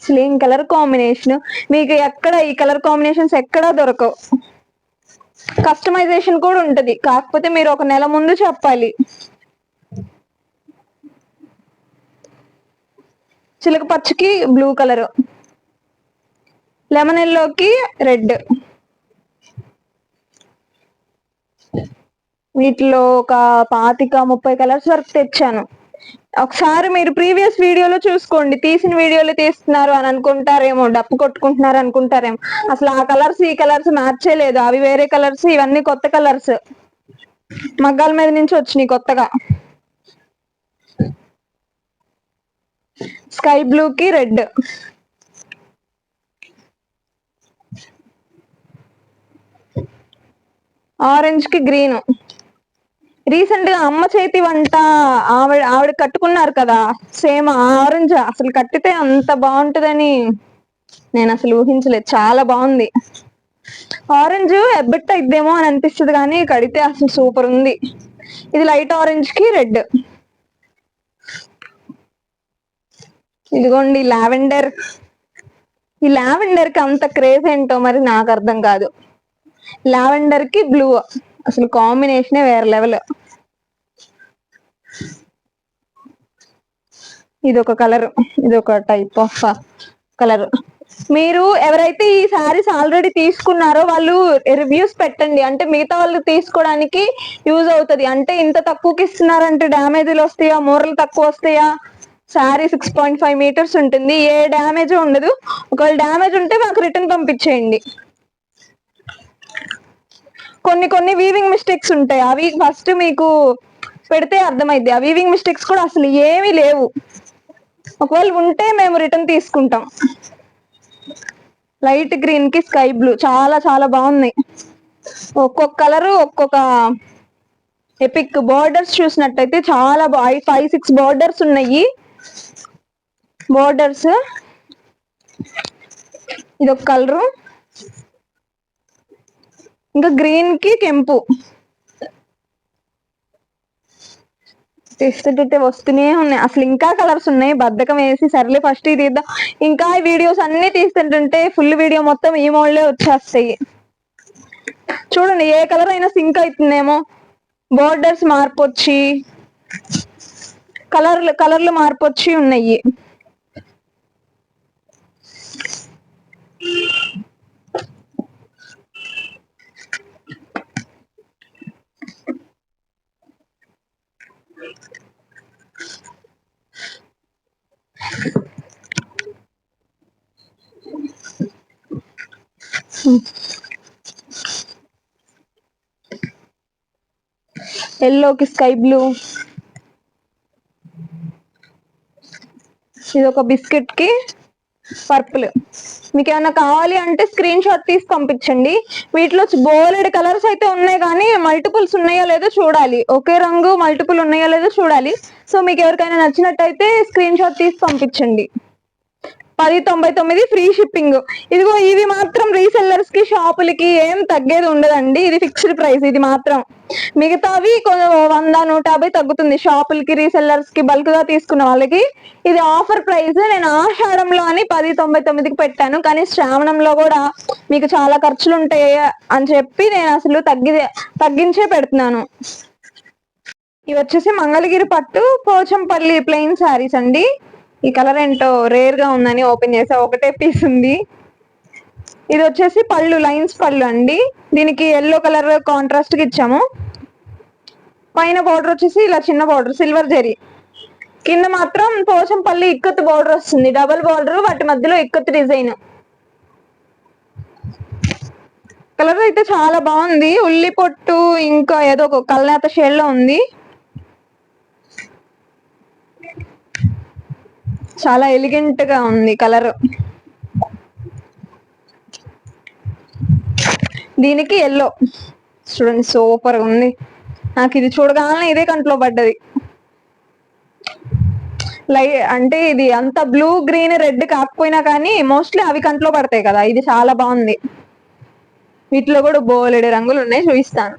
A: స్లీన్ కలర్ కాంబినేషన్. మీకు ఎక్కడ ఈ కలర్ కాంబినేషన్స్ ఎక్కడా దొరకవు. కస్టమైజేషన్ కూడా ఉంటది, కాకపోతే మీరు ఒక నెల ముందు చెప్పాలి. చిలక పచ్చకి బ్లూ కలర్, లెమన్ ఎల్లోకి రెడ్. వీటిలో ఒక 25-30 కలర్స్ వరకు తెచ్చాను. ఒకసారి మీరు ప్రీవియస్ వీడియోలో చూసుకోండి. తీసిన వీడియోలో తీస్తున్నారు అని అనుకుంటారేమో, డప్పు కొట్టుకుంటున్నారు అనుకుంటారేమో. అసలు ఆ కలర్స్ ఈ కలర్స్ మ్యాచ్ చేయలేదు. అవి వేరే కలర్స్, ఇవన్నీ కొత్త కలర్స్, మగ్గాల మీద నుంచి వచ్చినాయి కొత్తగా. స్కై బ్లూ కి రెడ్, ఆరెంజ్ కి గ్రీన్. రీసెంట్ గా అమ్మ చేతి వంట ఆవిడ కట్టుకున్నారు కదా, సేమ్ ఆరెంజ్. అసలు కట్టితే అంత బాగుంటుందని నేను అసలు ఊహించలేదు, చాలా బాగుంది. ఆరెంజ్ ఎబ్బెట్ అయిద్దేమో అని అనిపిస్తుంది కానీ కడితే అసలు సూపర్ ఉంది. ఇది లైట్ ఆరెంజ్ కి రెడ్. ఇదిగోండి లావెండర్. ఈ లావెండర్ కి అంత క్రేజ్ ఏంటో మరి నాకు అర్థం కాదు. లావెండర్ కి బ్లూ అసలు కాంబినేషనే వేరే లెవెల్. ఇది ఒక కలర్, ఇది ఒక టైప్ ఆఫ్ కలర్. మీరు ఎవరైతే ఈ శారీస్ ఆల్రెడీ తీసుకున్నారో వాళ్ళు రివ్యూస్ పెట్టండి, అంటే మిగతా వాళ్ళు తీసుకోవడానికి యూజ్ అవుతుంది. అంటే ఇంత తక్కువకి ఇస్తున్నారంటే డ్యామేజ్లు వస్తాయా, మూరలు తక్కువ వస్తాయా? శారీ 6.5 మీటర్స్ ఉంటుంది, ఏ డ్యామేజ్ ఉండదు. ఒకవేళ డ్యామేజ్ ఉంటే మాకు రిటర్న్ పంపించేయండి. కొన్ని వీవింగ్ మిస్టేక్స్ ఉంటాయి, అవి ఫస్ట్ మీకు పెడితే అర్థమైద్ది. ఆ వీవింగ్ మిస్టేక్స్ కూడా అసలు ఏమీ లేవు. ఒకవేళ ఉంటే మేము రిటర్న్ తీసుకుంటాం. లైట్ గ్రీన్ కి స్కై బ్లూ చాలా చాలా బాగున్నాయి. ఒక్కొక్క కలర్ ఒక్కొక్క ఎపిక్. బోర్డర్స్ చూసినట్టయితే చాలా 5-6 బోర్డర్స్ ఉన్నాయి. బోర్డర్స్ ఇదొక కలరు, ఇంకా గ్రీన్ కి కెంపు. తీస్తుంటే వస్తూనే ఉన్నాయి, అసలు ఇంకా కలర్స్ ఉన్నాయి. బద్ధకం వేసి సర్లే ఫస్ట్ ఇది తీద్దాం. ఇంకా ఈ వీడియోస్ అన్ని తీస్తుంటుంటే ఫుల్ వీడియో మొత్తం ఈ మోడ్లే వచ్చేస్తాయి. చూడండి ఏ కలర్ అయినా సింక్ అవుతుందేమో. బోర్డర్స్ మార్పు వచ్చి కలర్లు మార్పు వచ్చి ఉన్నాయి. ఎల్లోకి స్కై బ్లూ. ఇది ఒక బిస్కెట్ కి పర్పుల్. మీకు ఏమైనా కావాలి అంటే స్క్రీన్ షాట్ తీసి పంపించండి. వీటిలో బోలెడ్ కలర్స్ అయితే ఉన్నాయి కానీ మల్టిపుల్స్ ఉన్నాయో లేదో చూడాలి. ఒకే రంగు మల్టిపుల్ ఉన్నాయో లేదో చూడాలి. సో మీకు ఎవరికైనా నచ్చినట్టయితే స్క్రీన్ షాట్ తీసి పంపించండి. 10.99 ఫ్రీ షిప్పింగ్. ఇదిగో ఇవి మాత్రం రీసెల్లర్స్ కి షాపులకి ఏం తగ్గేది ఉండదండి, ఇది ఫిక్స్డ్ ప్రైస్. ఇది మాత్రం మిగతావి 100-150 తగ్గుతుంది షాపులకి, రీసెల్లర్స్ కి, బల్క్ గా తీసుకున్న వాళ్ళకి. ఇది ఆఫర్ ప్రైస్. నేను ఆషాఢంలో అని 10.99కి పెట్టాను, కానీ శ్రావణంలో కూడా మీకు చాలా ఖర్చులు ఉంటాయి అని చెప్పి నేను అసలు తగ్గించే పెడుతున్నాను. ఇవి వచ్చేసి మంగళగిరి పట్టు పోచంపల్లి ప్లెయిన్ శారీస్ అండి. ఈ కలర్ ఏంటో రేర్ గా ఉందని ఓపెన్ చేసా, ఒకటే పీస్ ఉంది. ఇది వచ్చేసి పళ్ళు, లైన్స్ పళ్ళు అండి. దీనికి ఎల్లో కలర్ కాంట్రాస్ట్ కి ఇచ్చాము. పైన బోర్డర్ వచ్చేసి ఇలా చిన్న బోర్డర్ సిల్వర్ జరీ, కింద మాత్రం పోచంపల్లి ఇక్కత్ బోర్డర్ వస్తుంది, డబల్ బోర్డర్, వాటి మధ్యలో ఇక్కత్ డిజైన్. కలర్ అయితే చాలా బాగుంది. ఉల్లి పొట్టు ఇంకా ఏదో ఒక కల్నేత షేడ్ లో ఉంది. చాలా ఎలిగెంట్ గా ఉంది కలర్. దీనికి ఎల్లో చూడండి సూపర్ గా ఉంది. నాకు ఇది చూడగానే ఇదే కంట్లో పడ్డది. అంటే ఇది అంత బ్లూ గ్రీన్ రెడ్ కాకపోయినా కానీ మోస్ట్లీ అవి కంట్లో పడతాయి కదా. ఇది చాలా బాగుంది. వీటిలో కూడా బోలెడు రంగులు ఉన్నాయి, చూపిస్తాను.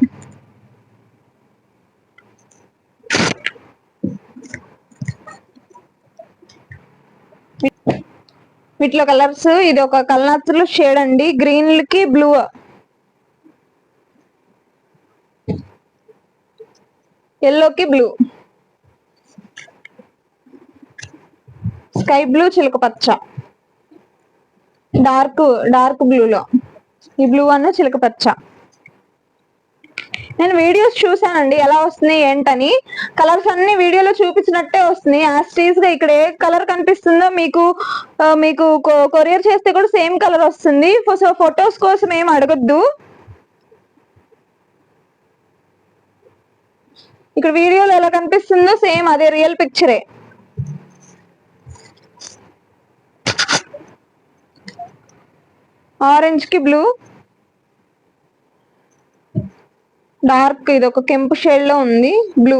A: వీటిలో కలర్స్, ఇది ఒక కల్నాత్లో షేడ్ అండి, గ్రీన్లకి బ్లూ, ఎల్లోకి బ్లూ, స్కై బ్లూ, చిలక పచ్చ, డార్క్ బ్లూలో ఈ బ్లూ అన్న చిలక పచ్చ. నేను వీడియోస్ చూసానండి ఎలా వస్తున్నాయి ఏంటని. కలర్స్ అన్ని వీడియోలో చూపించినట్టే వస్తున్నాయి యాజ్ గా. ఇక్కడ ఏ కలర్ కనిపిస్తుందో మీకు కొరియర్ చేస్తే కూడా సేమ్ కలర్ వస్తుంది. సో ఫొటోస్ కోసం ఏం అడగొద్దు. ఇక్కడ వీడియోలో ఎలా కనిపిస్తుందో సేమ్ అదే రియల్ పిక్చరే. ఆరెంజ్ కి బ్లూ, డార్క్ ఇది ఒక కెంపు షేడ్ లో ఉంది, బ్లూ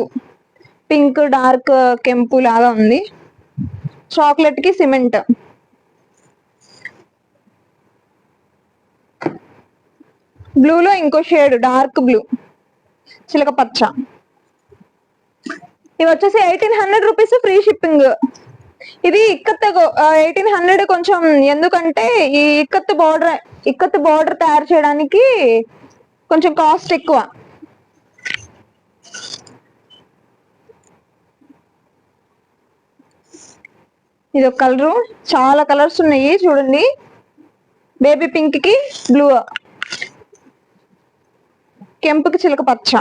A: పింక్ డార్క్ కెంపు లాగా ఉంది, చాక్లెట్ కి సిమెంట్. బ్లూలో ఇంకో షేడ్ డార్క్ బ్లూ, చిలక పచ్చ. ఇవి వచ్చేసి 1800 రూపీస్, ఫ్రీ షిప్పింగ్. ఇది ఇక్కత్ 1800 కొంచెం, ఎందుకంటే ఈ ఇక్కత్ బార్డర్ తయారు చేయడానికి కొంచెం కాస్ట్ ఎక్కువ. ఇది ఒక కలరు, చాలా కలర్స్ ఉన్నాయి చూడండి. బేబీ పింక్ కి బ్లూ, కెంపుకి చిలక పచ్చ,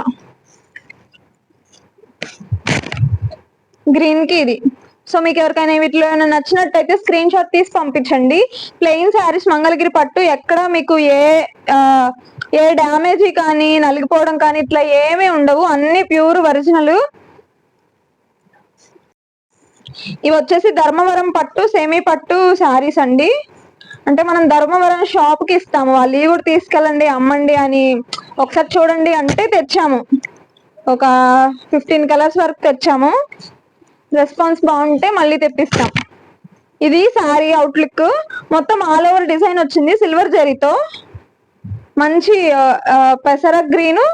A: గ్రీన్ కి ఇది. సో మీకు ఎవరికైనా వీటిలో ఏమైనా నచ్చినట్టయితే స్క్రీన్ షాట్ తీసి పంపించండి. ప్లెయిన్ శారీస్ మంగళగిరి పట్టు ఎక్కడ మీకు ఏ డ్యామేజీ కానీ నలిగిపోవడం కానీ ఇట్లా ఏమీ ఉండవు, అన్ని ప్యూర్ ఒరిజినల్. ఇవి వచ్చేసి ధర్మవరం పట్టు సేమీ పట్టు శారీస్ అండి. అంటే మనం ధర్మవరం షాప్ కి ఇస్తాము, వాళ్ళు ఇవి కూడా తీసుకెళ్ళండి అమ్మండి అని ఒకసారి చూడండి అంటే తెచ్చాము. ఒక 15 కలర్స్ వరకు తెచ్చాము, రెస్పాన్స్ బాగుంటే మళ్ళీ తెప్పిస్తాం. ఇది శారీ అవుట్లుక్, మొత్తం ఆల్ ఓవర్ డిజైన్ వచ్చింది సిల్వర్ జరీతో. మంచి పెసర గ్రీన్,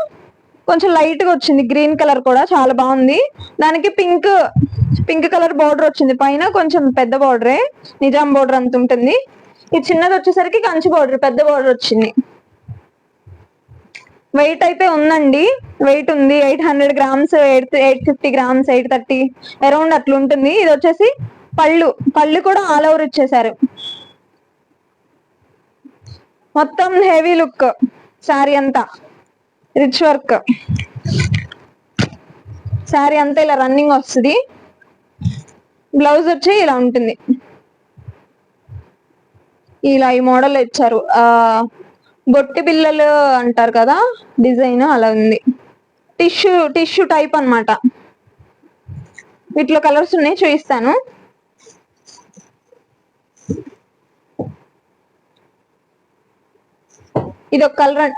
A: కొంచెం లైట్ గా వచ్చింది గ్రీన్ కలర్ కూడా చాలా బాగుంది. దానికి పింక్ కలర్ బార్డర్ వచ్చింది, పైన కొంచెం పెద్ద బార్డరే, నిజాం బార్డర్ అంత ఉంటుంది. ఈ చిన్నది వచ్చేసరికి కంచి బార్డర్, పెద్ద బార్డర్ వచ్చింది. వెయిట్ అయితే ఉందండి, వెయిట్ ఉంది 800 గ్రామ్స్, 850 గ్రామ్స్, 830 అరౌండ్ అట్లా ఉంటుంది. ఇది వచ్చేసి పళ్ళు కూడా ఆల్ ఓవర్ ఇచ్చేసారు, మొత్తం హెవీ లుక్. శారీ అంతా రిచ్ వర్క్, శారీ అంతా ఇలా రన్నింగ్ వస్తుంది. బ్లౌజ్ వచ్చి ఇలా ఉంటుంది, ఇలా ఈ మోడల్ ఇచ్చారు. బొట్టి బిల్లలు అంటారు కదా, డిజైన్ అలా ఉంది. టిష్యూ టైప్ అన్నమాట. వీటిలో కలర్స్ ఉన్నాయి, చూపిస్తాను. ఇది ఒక కలర్,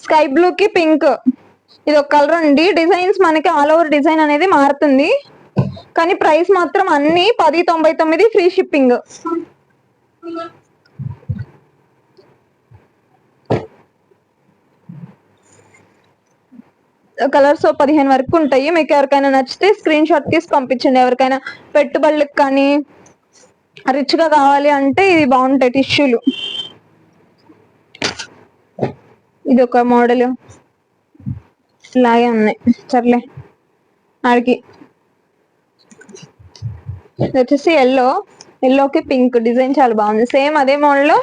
A: స్కై బ్లూ కి పింక్. ఇది ఒక కలర్ అండి. డిజైన్స్ మనకి ఆల్ ఓవర్ డిజైన్ అనేది మారుతుంది, కానీ ప్రైస్ మాత్రం అన్ని 1099, ఫ్రీ షిప్పింగ్. కలర్స్ 15 వరకు ఉంటాయి. మీకు ఎవరికైనా నచ్చితే స్క్రీన్ షాట్ తీసి పంపించండి. ఎవరికైనా పెట్టుబడులకు కానీ రిచ్ గా కావాలి అంటే ఇది బాగుంటాయి టిష్యూలు. ఇది ఒక మోడల్, ఇలాగే ఉన్నాయి సర్లే ఆడికి. ఇది వచ్చేసి ఎల్లోకి పింక్ డిజైన్ చాలా బాగుంది. సేమ్ అదే మోడల్ లో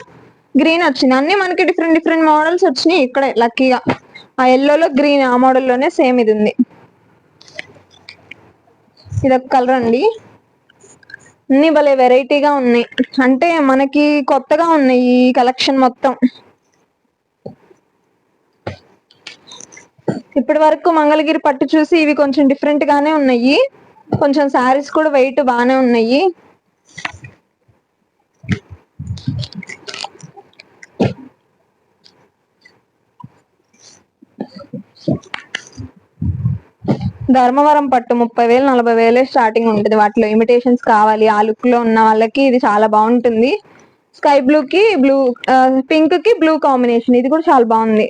A: గ్రీన్ వచ్చింది. అన్ని మనకి డిఫరెంట్ మోడల్స్ వచ్చినాయి ఇక్కడే లక్కీగా. ఆ ఎల్లోలో గ్రీన్, ఆ మోడల్లోనే సేమ్ ఇది ఉంది. ఇది ఒక కలర్ అండి. అన్ని భలే వెరైటీగా ఉన్నాయి, అంటే మనకి కొత్తగా ఉన్నాయి ఈ కలెక్షన్ మొత్తం. ఇప్పటి వరకు మంగళగిరి పట్టు చూసి ఇవి కొంచెం డిఫరెంట్ గానే ఉన్నాయి, కొంచెం శారీస్ కూడా వెయిట్ బాగానే ఉన్నాయి. ధర్మవరం పట్టు 30,000 40,000 స్టార్టింగ్ ఉంటుంది. వాటిలో ఇమిటేషన్స్ కావాలి ఆ లుక్ లో ఉన్న వాళ్ళకి ఇది చాలా బాగుంటుంది. స్కై బ్లూ కి పింక్ కి బ్లూ కాంబినేషన్, ఇది కూడా చాలా బాగుంది.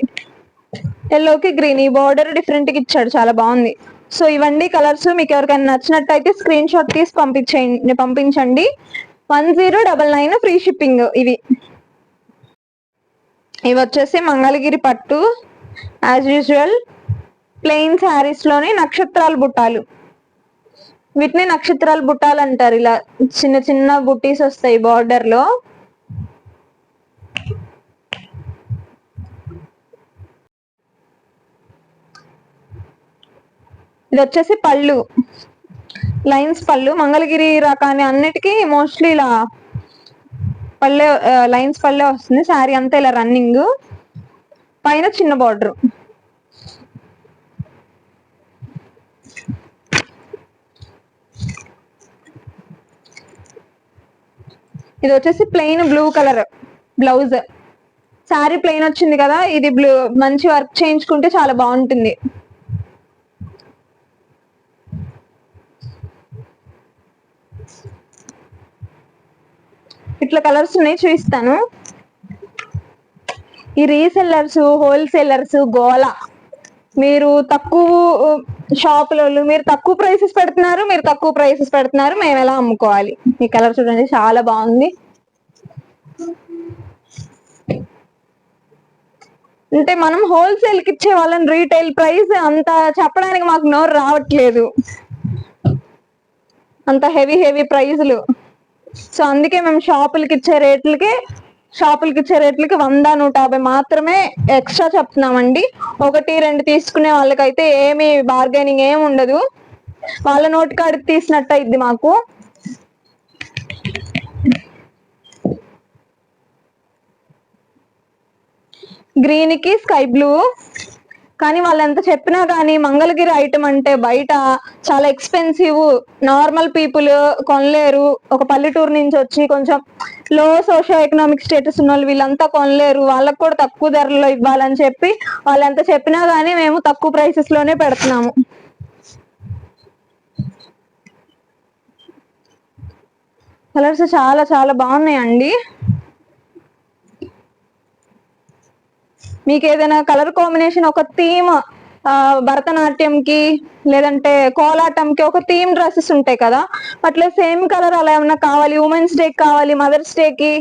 A: ఎల్లోకి గ్రీన్, ఈ బార్డర్ డిఫరెంట్ గా ఇచ్చాడు, చాలా బాగుంది. సో ఇవన్నీ కలర్స్. మీకు ఎవరికైనా నచ్చినట్టయితే స్క్రీన్ షాట్ తీసి పంపించండి. 1099, ఫ్రీ షిప్పింగ్. ఇవి వచ్చేసి మంగళగిరి పట్టు యాజ్ యూజువల్ ప్లెయిన్ శారీస్ లోని నక్షత్రాల బుట్టాలు. వీటిని నక్షత్రాల బుట్టాలు అంటారు. ఇలా చిన్న చిన్న బుట్టీస్ వస్తాయి బార్డర్ లో. ఇది వచ్చేసి పళ్ళు, లైన్స్ పళ్ళు. మంగళగిరి రకాన్ని అన్నిటికీ మోస్ట్లీ ఇలా పళ్ళే, లైన్స్ పళ్ళే వస్తుంది. శారీ అంతా ఇలా రన్నింగ్, పైన చిన్న బార్డర్. ఇది వచ్చేసి plain blue colour blouse. Sari plain వచ్చింది కదా, ఇది బ్లూ మంచి వర్క్ చేయించుకుంటే చాలా బాగుంటుంది. ఇట్లా కలర్స్ ఉన్నాయి, చూపిస్తాను. ఈ రీసెల్లర్స్, హోల్సేలర్స్ గోల. మీరు తక్కువ షాపులలో మీరు తక్కువ ప్రైసెస్ పెడుతున్నారు, మేము ఎలా అమ్ముకోవాలి? ఈ కలర్ చూడండి, చాలా బాగుంది. అంటే మనం హోల్సేల్ కి ఇచ్చే వాళ్ళని రీటైల్ ప్రైస్ అంత చెప్పడానికి మాకు నోరు రావట్లేదు, అంత హెవీ ప్రైజులు. సో అందుకే మేము షాపులకి ఇచ్చే రేట్లకి 100, 150 మాత్రమే ఎక్స్ట్రా చెప్తున్నామండి. 1, 2 తీసుకునే వాళ్ళకైతే ఏమి బార్గెనింగ్ ఏమి ఉండదు, వాళ్ళ నోటి కాడికి తీసినట్టు అయింది మాకు. గ్రీన్ కి స్కై బ్లూ, కానీ వాళ్ళు ఎంత చెప్పినా కానీ మంగళగిరి ఐటమ్ అంటే బయట చాలా ఎక్స్పెన్సివ్, నార్మల్ పీపుల్ కొనలేరు. ఒక పల్లెటూరు నుంచి వచ్చి కొంచెం లో సోషో ఎకనామిక్ స్టేటస్ ఉన్న వాళ్ళు వీళ్ళంతా కొనలేరు, వాళ్ళకు కూడా తక్కువ ధరలో ఇవ్వాలని చెప్పి వాళ్ళు ఎంత చెప్పినా కానీ మేము తక్కువ ప్రైసెస్ లోనే పెడుతున్నాము. కలర్స్ చాలా చాలా బాగున్నాయండి. మీకు ఏదైనా కలర్ కాంబినేషన్, ఒక థీమ్, భరతనాట్యంకి లేదంటే కోలాటంకి ఒక థీమ్ డ్రెస్సెస్ ఉంటాయి కదా, అట్లా సేమ్ కలర్ అలా ఏమన్నా కావాలి, ఉమెన్స్ డేకి కావాలి, మదర్స్ డేకి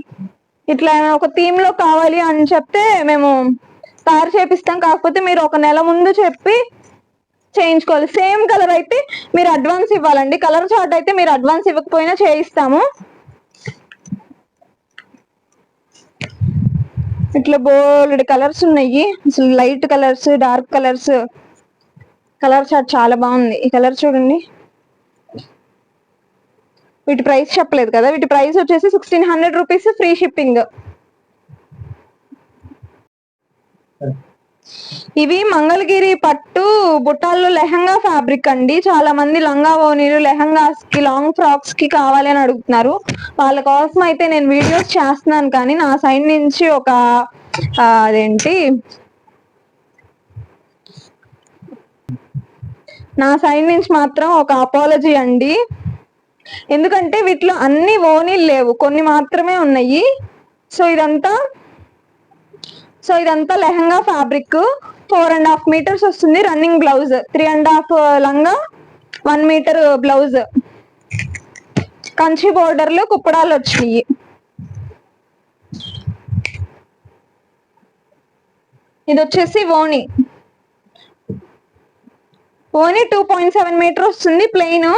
A: ఇట్లా ఒక థీమ్ లో కావాలి అని చెప్తే మేము తయారు చేపిస్తాం. కాకపోతే మీరు ఒక నెల ముందు చెప్పి చేయించుకోవాలి. సేమ్ కలర్ అయితే మీరు అడ్వాన్స్ ఇవ్వాలండి, కలర్ చార్ట్ అయితే మీరు అడ్వాన్స్ ఇవ్వకపోయినా చేయిస్తాము. ఇట్లా బోల్డ్ కలర్స్ ఉన్నాయి, అసలు light colours, dark colours. Colour chart చాలా బాగుంది. ఈ కలర్ చూడండి. వీటి ప్రైస్ చెప్పలేదు కదా, వీటి ప్రైస్ వచ్చేసి 1600 రూపీస్, ఫ్రీ షిప్పింగ్. ఇవి మంగళగిరి పట్టు బుట్టాల్లో లెహంగా ఫ్యాబ్రిక్ అండి. చాలా మంది లంగా ఓనీలు, లెహంగాస్ కి, లాంగ్ ఫ్రాక్స్ కి కావాలి అని అడుగుతున్నారు. వాళ్ళ కోసం అయితే నేను వీడియోస్ చేస్తున్నాను, కానీ నా సైడ్ నుంచి ఒక మాత్రం ఒక అపాలజీ అండి. ఎందుకంటే వీటిలో అన్ని ఓనీలు లేవు, కొన్ని మాత్రమే ఉన్నాయి. సో ఇదంతా లెహంగా ఫ్యాబ్రిక్. 4.5 మీటర్స్ వస్తుంది రన్నింగ్ బ్లౌజ్, 3.5 లంగా, 1 మీటర్ బ్లౌజ్. కంచి బోర్డర్ లో కుప్పడాలు వచ్చినాయి. ఇది వచ్చేసి ఓనీ 2.7 మీటర్ వస్తుంది ప్లెయిన్.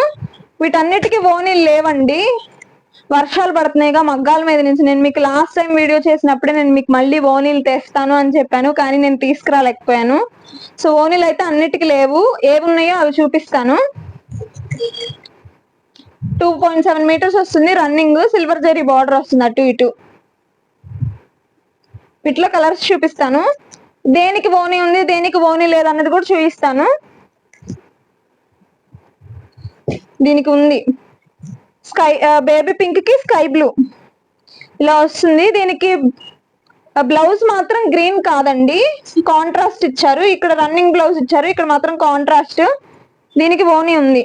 A: వీటన్నిటికీ ఓనీలు లేవండి, వర్షాలు పడుతున్నాయిగా మగ్గాల మీద నుంచి. నేను మీకు లాస్ట్ టైం వీడియో చేసినప్పుడే నేను మీకు మళ్ళీ ఓనీలు తెస్తాను అని చెప్పాను, కానీ నేను తీసుకురాలేకపోయాను. సో ఓనీలు అయితే అన్నిటికీ లేవు, ఏమున్నాయో అవి చూపిస్తాను. 2.7 మీటర్స్ వస్తుంది రన్నింగ్, సిల్వర్ జరీ బార్డర్ వస్తుంది అటు ఇటు. వీటిలో కలర్స్ చూపిస్తాను, దేనికి ఓనీ ఉంది దేనికి ఓనీ లేదు అన్నది కూడా చూపిస్తాను. దీనికి ఉంది బేబీ పింక్ కి స్కై బ్లూ ఇలా వస్తుంది. దీనికి బ్లౌజ్ మాత్రం గ్రీన్ కాదండి, కాంట్రాస్ట్ ఇచ్చారు. ఇక్కడ రన్నింగ్ బ్లౌజ్ ఇచ్చారు, ఇక్కడ మాత్రం కాంట్రాస్ట్. దీనికి ఓనీ ఉంది,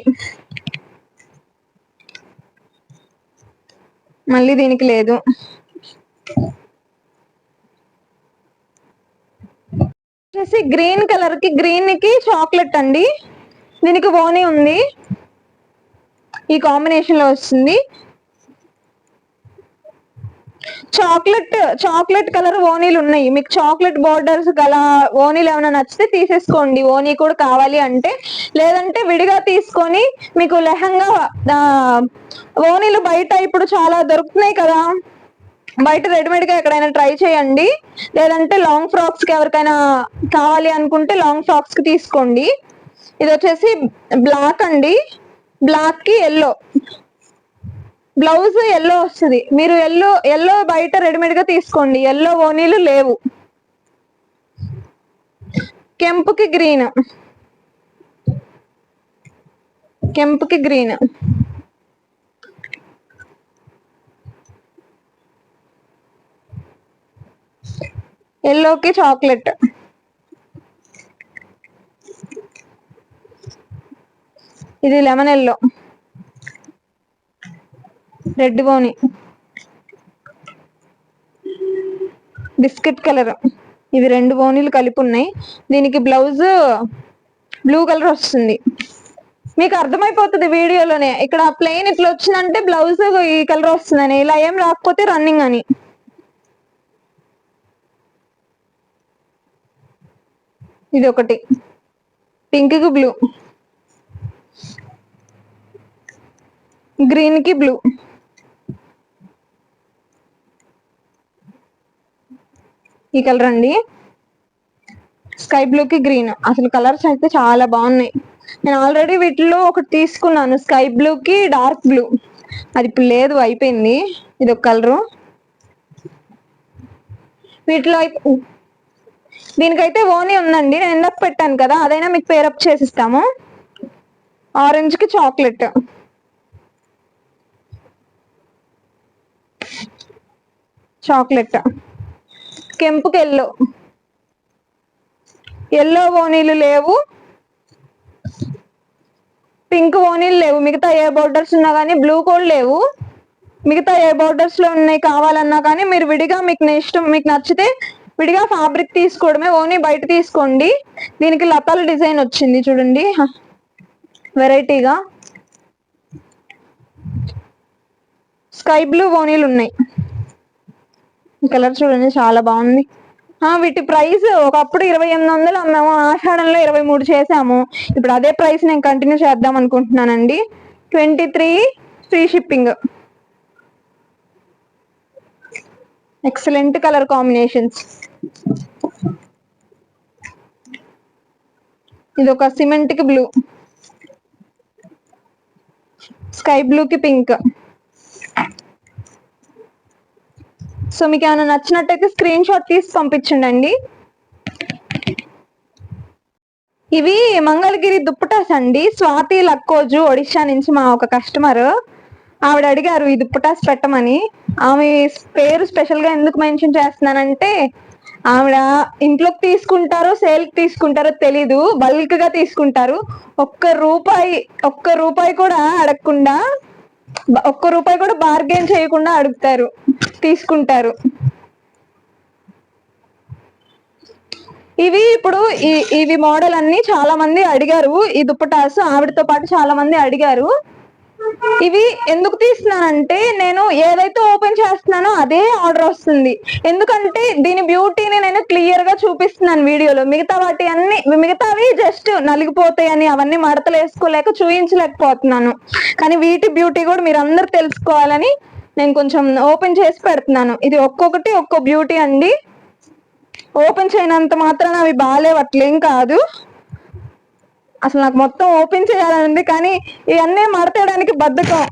A: మళ్ళీ దీనికి లేదు. వచ్చేసి గ్రీన్ కలర్ కి, గ్రీన్ కి చాక్లెట్ అండి, దీనికి ఓనీ ఉంది. ఈ కాంబినేషన్ లో వస్తుంది. చాక్లెట్ కలర్ ఓనీలు ఉన్నాయి. మీకు చాక్లెట్ బోర్డర్స్ గల ఓనీలు ఏమైనా నచ్చితే తీసేసుకోండి, ఓనీ కూడా కావాలి అంటే. లేదంటే విడిగా తీసుకొని మీకు లెహంగా ఓనీలు బయట ఇప్పుడు చాలా దొరుకుతున్నాయి కదా, బయట రెడీమేడ్ గా ఎక్కడైనా ట్రై చేయండి. లేదంటే లాంగ్ ఫ్రాక్స్ కి ఎవరికైనా కావాలి అనుకుంటే లాంగ్ ఫ్రాక్స్ కి తీసుకోండి. ఇది వచ్చేసి బ్లాక్ అండి, బ్లాక్ కి ఎల్లో, బ్లౌజ్ ఎల్లో వస్తుంది. మీరు ఎల్లో బయట రెడీమేడ్ గా తీసుకోండి, ఎల్లో ఓనీలు లేవు. కెంపుకి గ్రీన్, ఎల్లోకి చాక్లెట్, ఇది లెమన్ ఎల్లో, రెడ్ బోని, బిస్కెట్ కలర్. ఇవి 2 బోనీలు కలిపి ఉన్నాయి. దీనికి బ్లౌజ్ బ్లూ కలర్ వస్తుంది. మీకు అర్థమైపోతుంది వీడియోలోనే. ఇక్కడ ప్లెయిన్ ఇట్లా వచ్చిందంటే బ్లౌజ్ ఈ కలర్ వస్తుందని, ఇలా ఏం రాకపోతే రన్నింగ్ అని. ఇది ఒకటి పింక్ కి బ్లూ, గ్రీన్ కి బ్లూ, ఈ కలర్ అండి స్కై బ్లూ కి గ్రీన్. అసలు కలర్స్ అయితే చాలా బాగున్నాయి. నేను ఆల్రెడీ వీటిలో ఒకటి తీసుకున్నాను స్కై బ్లూ కి డార్క్ బ్లూ, అది ఇప్పుడు లేదు, అయిపోయింది. ఇది ఒక కలరు. వీటిలో దీనికైతే ఓనీ ఉందండి, నేను ఇందాక పెట్టాను కదా, అదైనా మీకు పేరప్ చేసిస్తాము. ఆరెంజ్ కి చాక్లెట్, చాక్లెట్, కెంపుకి ఎల్లో, ఎల్లో ఓనీలు లేవు, పింక్ ఓనీలు లేవు. మిగతా ఏ బోర్డర్స్ ఉన్నా కానీ, బ్లూ కూడా లేవు. మిగతా ఏ బోర్డర్స్ లో ఉన్నాయి కావాలన్నా కానీ మీరు విడిగా మీకు ఇష్టం, మీకు నచ్చితే విడిగా ఫ్యాబ్రిక్ తీసుకోవడమే, ఓనీ బయట తీసుకోండి. దీనికి లతాల డిజైన్ వచ్చింది చూడండి, వెరైటీగా. స్కై బ్లూ ఓనీలు ఉన్నాయి. ఈ కలర్ చూడండి చాలా బాగుంది. వీటి ప్రైస్ ఒకప్పుడు 2800 అమ్మాము, ఆషాఢంలో 23 చేసాము. ఇప్పుడు అదే ప్రైస్ నేను కంటిన్యూ చేద్దాం అనుకుంటున్నానండి. 23 free shipping. Excellent colour combinations. ఇది ఒక సిమెంట్ కి బ్లూ, స్కై బ్లూ కి పింక్. సో మీకు ఏమైనా నచ్చినట్టయితే స్క్రీన్ షాట్ తీసి పంపించండి. ఇవి మంగళగిరి దుప్పటాస్ అండి. స్వాతి లక్కోజు ఒడిశా నుంచి మా ఒక కస్టమర్, ఆవిడ అడిగారు ఈ దుప్పటాస్ పెట్టమని. ఆమె పేరు స్పెషల్ గా ఎందుకు మెన్షన్ చేస్తున్నానంటే, ఆవిడ ఇంట్లోకి తీసుకుంటారో సేల్కి తీసుకుంటారో తెలీదు, బల్క్ గా తీసుకుంటారు. ఒక్క రూపాయి కూడా అడగకుండా, ఒక్క రూపాయి కూడా బార్గెన్ చేయకుండా అడుగుతారు, తీసుకుంటారు. ఇవి ఇప్పుడు ఇవి మోడల్ అన్ని చాలా మంది అడిగారు. ఈ దుప్పటాస్ ఆవిడతో పాటు చాలా మంది అడిగారు. ఇవి ఎందుకు తీస్తున్నానంటే, నేను ఏదైతే ఓపెన్ చేస్తున్నానో అదే ఆర్డర్ వస్తుంది. ఎందుకంటే దీని బ్యూటీని నేను క్లియర్ గా చూపిస్తున్నాను వీడియోలో. మిగతావి జస్ట్ నలిగిపోతాయని, అవన్నీ మడతలు వేసుకోలేక చూపించలేకపోతున్నాను. కానీ వీటి బ్యూటీ కూడా మీరు అందరు తెలుసుకోవాలని నేను కొంచెం ఓపెన్ చేసి పెడుతున్నాను. ఇది ఒక్కొక్కటి ఒక్కో బ్యూటీ అండి. ఓపెన్ చేయనంత మాత్రాన అవి బాగాలేవు అట్లేం కాదు. అసలు నాకు మొత్తం ఓపెన్ చేయాలండి, కానీ ఇవన్నీ మడతేయడానికి బద్ధకం.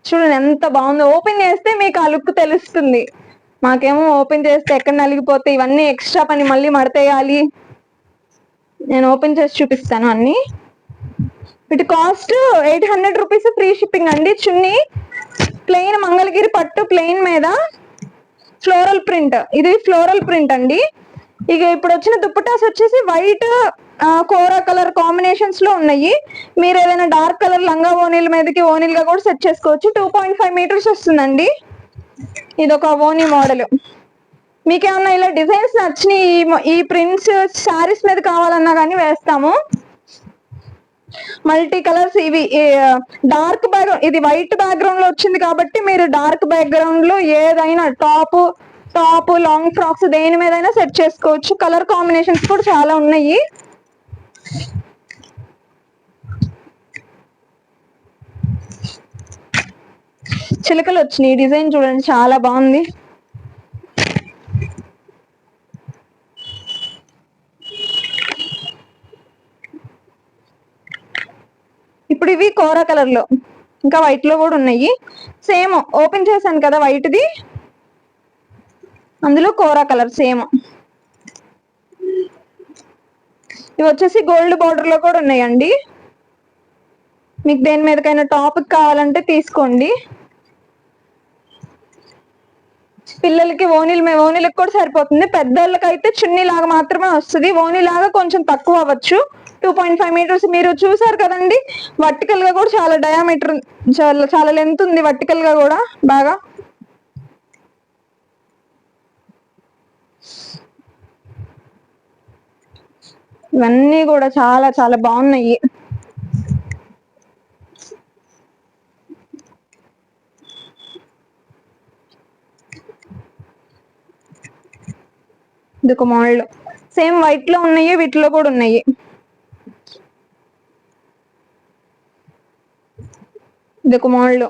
A: చూడండి ఎంత బాగుందో. ఓపెన్ చేస్తే మీకు ఆ లుక్ తెలుస్తుంది. మాకేమో ఓపెన్ చేస్తే ఎక్కడ నలిగిపోతే ఇవన్నీ ఎక్స్ట్రా పని, మళ్ళీ మడతేయాలి. నేను ఓపెన్ చేసి చూపిస్తాను అన్ని. వీటి కాస్ట్ 800 రూపీస్ ఫ్రీ షిప్పింగ్ అండి. చున్నీ ప్లెయిన్ మంగళగిరి పట్టు ప్లెయిన్ మీద ఫ్లోరల్ ప్రింట్, ఇది ఫ్లోరల్ ప్రింట్ అండి. ఇక ఇప్పుడు వచ్చిన దుప్పటాస్ వచ్చేసి వైట్ కోరా కలర్ కాంబినేషన్స్ లో ఉన్నాయి. మీరు ఏదైనా డార్క్ కలర్ లంగా ఓనీల మీదకి ఓనీలుగా కూడా సెట్ చేసుకోవచ్చు. 2.5 మీటర్స్ వస్తుందండి. ఇది ఒక ఓనీ మోడల్. మీకేమన్నా ఇలా డిజైన్స్ నచ్చినాయి, ఈ ప్రింట్స్ శారీస్ మీద కావాలన్నా కానీ వేస్తాము. Multi colours. ఇవి డార్క్ బ్యాక్గ్రౌండ్, ఇది వైట్ బ్యాక్గ్రౌండ్ లో వచ్చింది కాబట్టి మీరు డార్క్ బ్యాక్గ్రౌండ్ లో ఏదైనా టాప్ లాంగ్ ఫ్రాక్స్ దేని మీదైనా సెట్ చేసుకోవచ్చు. కలర్ కాంబినేషన్స్ కూడా చాలా ఉన్నాయి. చిలకలు వచ్చినాయి. డిజైన్ చూడండి చాలా బాగుంది. ఇప్పుడు ఇవి కోరా కలర్ లో, ఇంకా వైట్ లో కూడా ఉన్నాయి. సేమ్ ఓపెన్ చేశాను కదా వైట్ది, అందులో కోరా కలర్ సేమ్. ఇవి వచ్చేసి గోల్డ్ బార్డర్ లో కూడా ఉన్నాయండి. మీకు దేని మీదకైనా టాపిక్ కావాలంటే తీసుకోండి. పిల్లలకి ఓనీలకు కూడా సరిపోతుంది. పెద్దోళ్ళకైతే చున్నీ లాగా మాత్రమే వస్తుంది, ఓనీ లాగా కొంచెం తక్కువ అవ్వచ్చు. 2.5 మీటర్స్ మీరు చూసారు కదండి. వర్టికల్ గా కూడా చాలా డయామీటర్, చాలా లెంత్ ఉంది వర్టికల్ గా కూడా బాగా. ఇవన్నీ కూడా చాలా చాలా బాగున్నాయి. ఇదొక మోడల్, సేమ్ వైట్ లో ఉన్నాయి, వీటిలో కూడా ఉన్నాయి. ఇదొక మోడల్,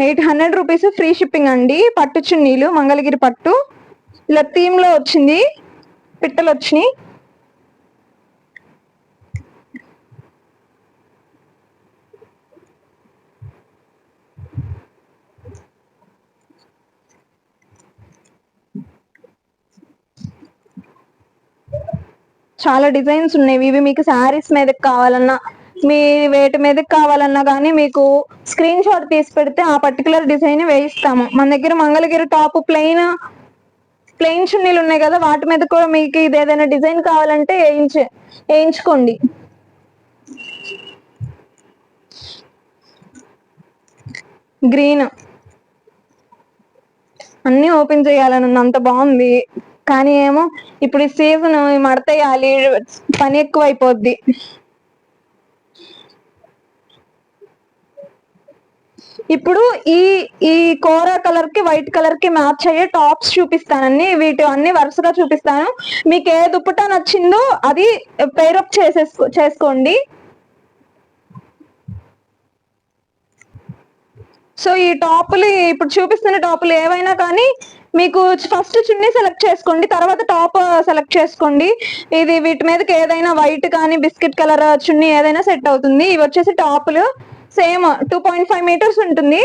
A: 800 రూపీస్, ఫ్రీ షిప్పింగ్ అండి. పట్టు చున్నీలు, మంగళగిరి పట్టు, ఇలా థీమ్ లో వచ్చింది, పిట్టలు వచ్చినాయి. చాలా డిజైన్స్ ఉన్నాయి. ఇవి మీకు శారీస్ మీదకి కావాలన్నా, మీ వేటి మీదకి కావాలన్నా కానీ మీకు స్క్రీన్ షాట్ తీసి పెడితే ఆ పర్టికులర్ డిజైన్ వేయిస్తాము. మన దగ్గర మంగళగిరి టాప్ ప్లెయిన్ చున్నీలు ఉన్నాయి కదా, వాటి మీద కూడా మీకు ఇది ఏదైనా డిజైన్ కావాలంటే వేయించుకోండి. గ్రీన్ అన్ని ఓపెన్ చేయాలని ఉంది, అంత బాగుంది. కానీ ఏమో ఇప్పుడు ఈ సీజన్ మడతేయాలి, పని ఎక్కువ అయిపోద్ది. ఇప్పుడు ఈ కోరా కలర్ కి వైట్ కలర్ కి మ్యాచ్ అయ్యే టాప్స్ చూపిస్తానండి. వీటి అన్ని వరుసగా చూపిస్తాను. మీకు ఏ దుప్పటా నచ్చిందో అది పేరప్ చేసుకోండి. సో ఈ టాపులు, ఇప్పుడు చూపిస్తున్న టాపులు ఏవైనా కానీ మీకు ఫస్ట్ చున్నీ సెలెక్ట్ చేసుకోండి, తర్వాత టాప్ సెలెక్ట్ చేసుకోండి. ఇది వీటి మీదకి ఏదైనా వైట్ కానీ బిస్కెట్ కలర్ చున్నీ ఏదైనా సెట్ అవుతుంది. ఇవి వచ్చేసి టాపులు, సేమ్ 2.5 మీటర్స్ ఉంటుంది.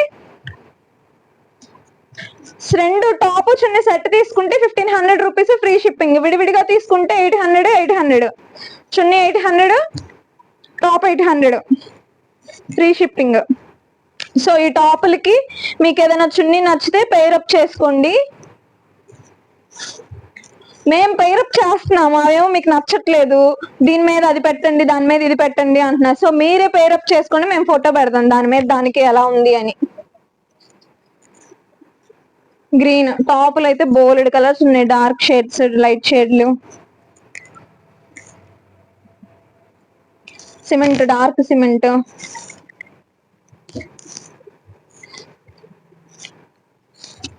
A: రెండు టాప్ చున్నీ సెట్ తీసుకుంటే 1500 రూపీస్, ఫ్రీ షిప్పింగ్. విడివిడిగా తీసుకుంటే 800, చున్నీ 800, టాప్ 800, ఫ్రీ షిప్పింగ్. సో ఈ టాపులకి మీకు ఏదైనా చున్నీ నచ్చితే పేరప్ చేసుకోండి. మేము పేరప్ చేస్తున్నాము, అవేమో మీకు నచ్చట్లేదు, దీని మీద అది పెట్టండి, దాని మీద ఇది పెట్టండి అంటున్నారు. సో మీరే పేరప్ చేసుకోండి, మేము ఫోటో పెడతాం దాని మీద దానికి ఎలా ఉంది అని. గ్రీన్ టాపులు అయితే బోల్డ్ కలర్స్ ఉన్నాయి, డార్క్ షేడ్స్, లైట్ షేడ్లు, cement, dark cement,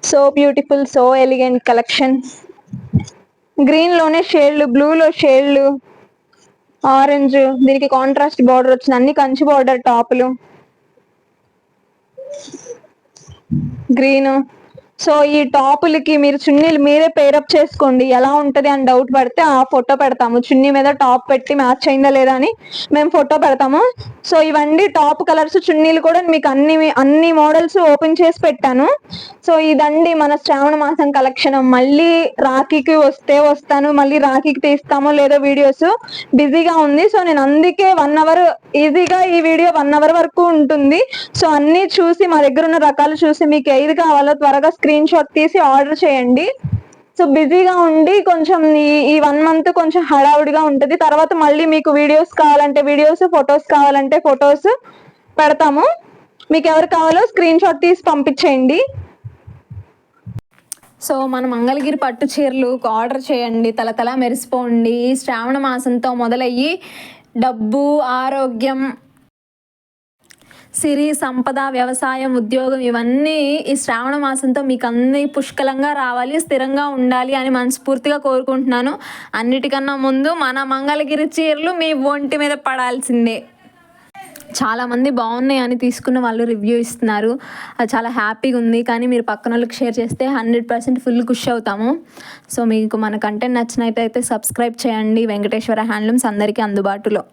A: so beautiful, so elegant collection. Green లోనే షేడ్లు, బ్లూలో షేడ్లు, ఆరెంజ్, దీనికి కాంట్రాస్ట్ బార్డర్ వచ్చింది, అన్ని కంచి బార్డర్ టాపులు, గ్రీన్. సో ఈ టాపులకి మీరు చున్నీలు మీరే పేరప్ చేసుకోండి. ఎలా ఉంటది అని డౌట్ పడితే ఆ ఫోటో పెడతాము, చున్నీ మీద టాప్ పెట్టి మ్యాచ్ అయిందా లేదా అని మేము ఫోటో పెడతాము. సో ఇవన్నీ టాప్ కలర్స్, చున్నీలు కూడా మీకు అన్ని మోడల్స్ ఓపెన్ చేసి పెట్టాను. సో ఇదండి మన శ్రావణ మాసం కలెక్షన్. మళ్ళీ రాఖీకి వస్తాను, మళ్ళీ రాఖీకి తీస్తామో లేదో వీడియోస్, బిజీగా ఉంది. సో నేను అందుకే 1 అవర్ ఈజీగా ఈ వీడియో 1 అవర్ వరకు ఉంటుంది. సో అన్ని చూసి మా దగ్గర ఉన్న రకాలు చూసి మీకు ఏది కావాలో త్వరగా స్క్రీన్ షాట్ తీసి ఆర్డర్ చేయండి. సో బిజీగా ఉండి కొంచెం ఈ 1 మంత్ కొంచెం హడావుడిగా ఉంటుంది. తర్వాత మళ్ళీ మీకు వీడియోస్ కావాలంటే వీడియోస్, ఫొటోస్ కావాలంటే ఫొటోస్ పెడతాము. మీకు ఎవరు కావాలో స్క్రీన్ షాట్ తీసి పంపించేయండి. సో మన మంగళగిరి పట్టు చీరలు ఆర్డర్ చేయండి, తల మెరిసిపోండి. శ్రావణ మాసంతో మొదలయ్యి డబ్బు, ఆరోగ్యం, సిరి, సంపద, వ్యవసాయం, ఉద్యోగం ఇవన్నీ ఈ శ్రావణ మాసంతో మీకు అన్ని పుష్కలంగా రావాలి, స్థిరంగా ఉండాలి అని మనస్ఫూర్తిగా కోరుకుంటున్నాను. అన్నిటికన్నా ముందు మన మంగళగిరి చీరలు మీ ఒంటి మీద పడాల్సిందే. చాలామంది బాగున్నాయి అని తీసుకున్న వాళ్ళు రివ్యూ ఇస్తున్నారు, అది చాలా హ్యాపీగా ఉంది. కానీ మీరు పక్కన వాళ్ళకి షేర్ చేస్తే 100% ఫుల్ ఖుషి అవుతాము. సో మీకు మన కంటెంట్ నచ్చినట్టయితే సబ్స్క్రైబ్ చేయండి. వెంకటేశ్వర హ్యాండ్లూమ్స్ అందరికీ అందుబాటులో.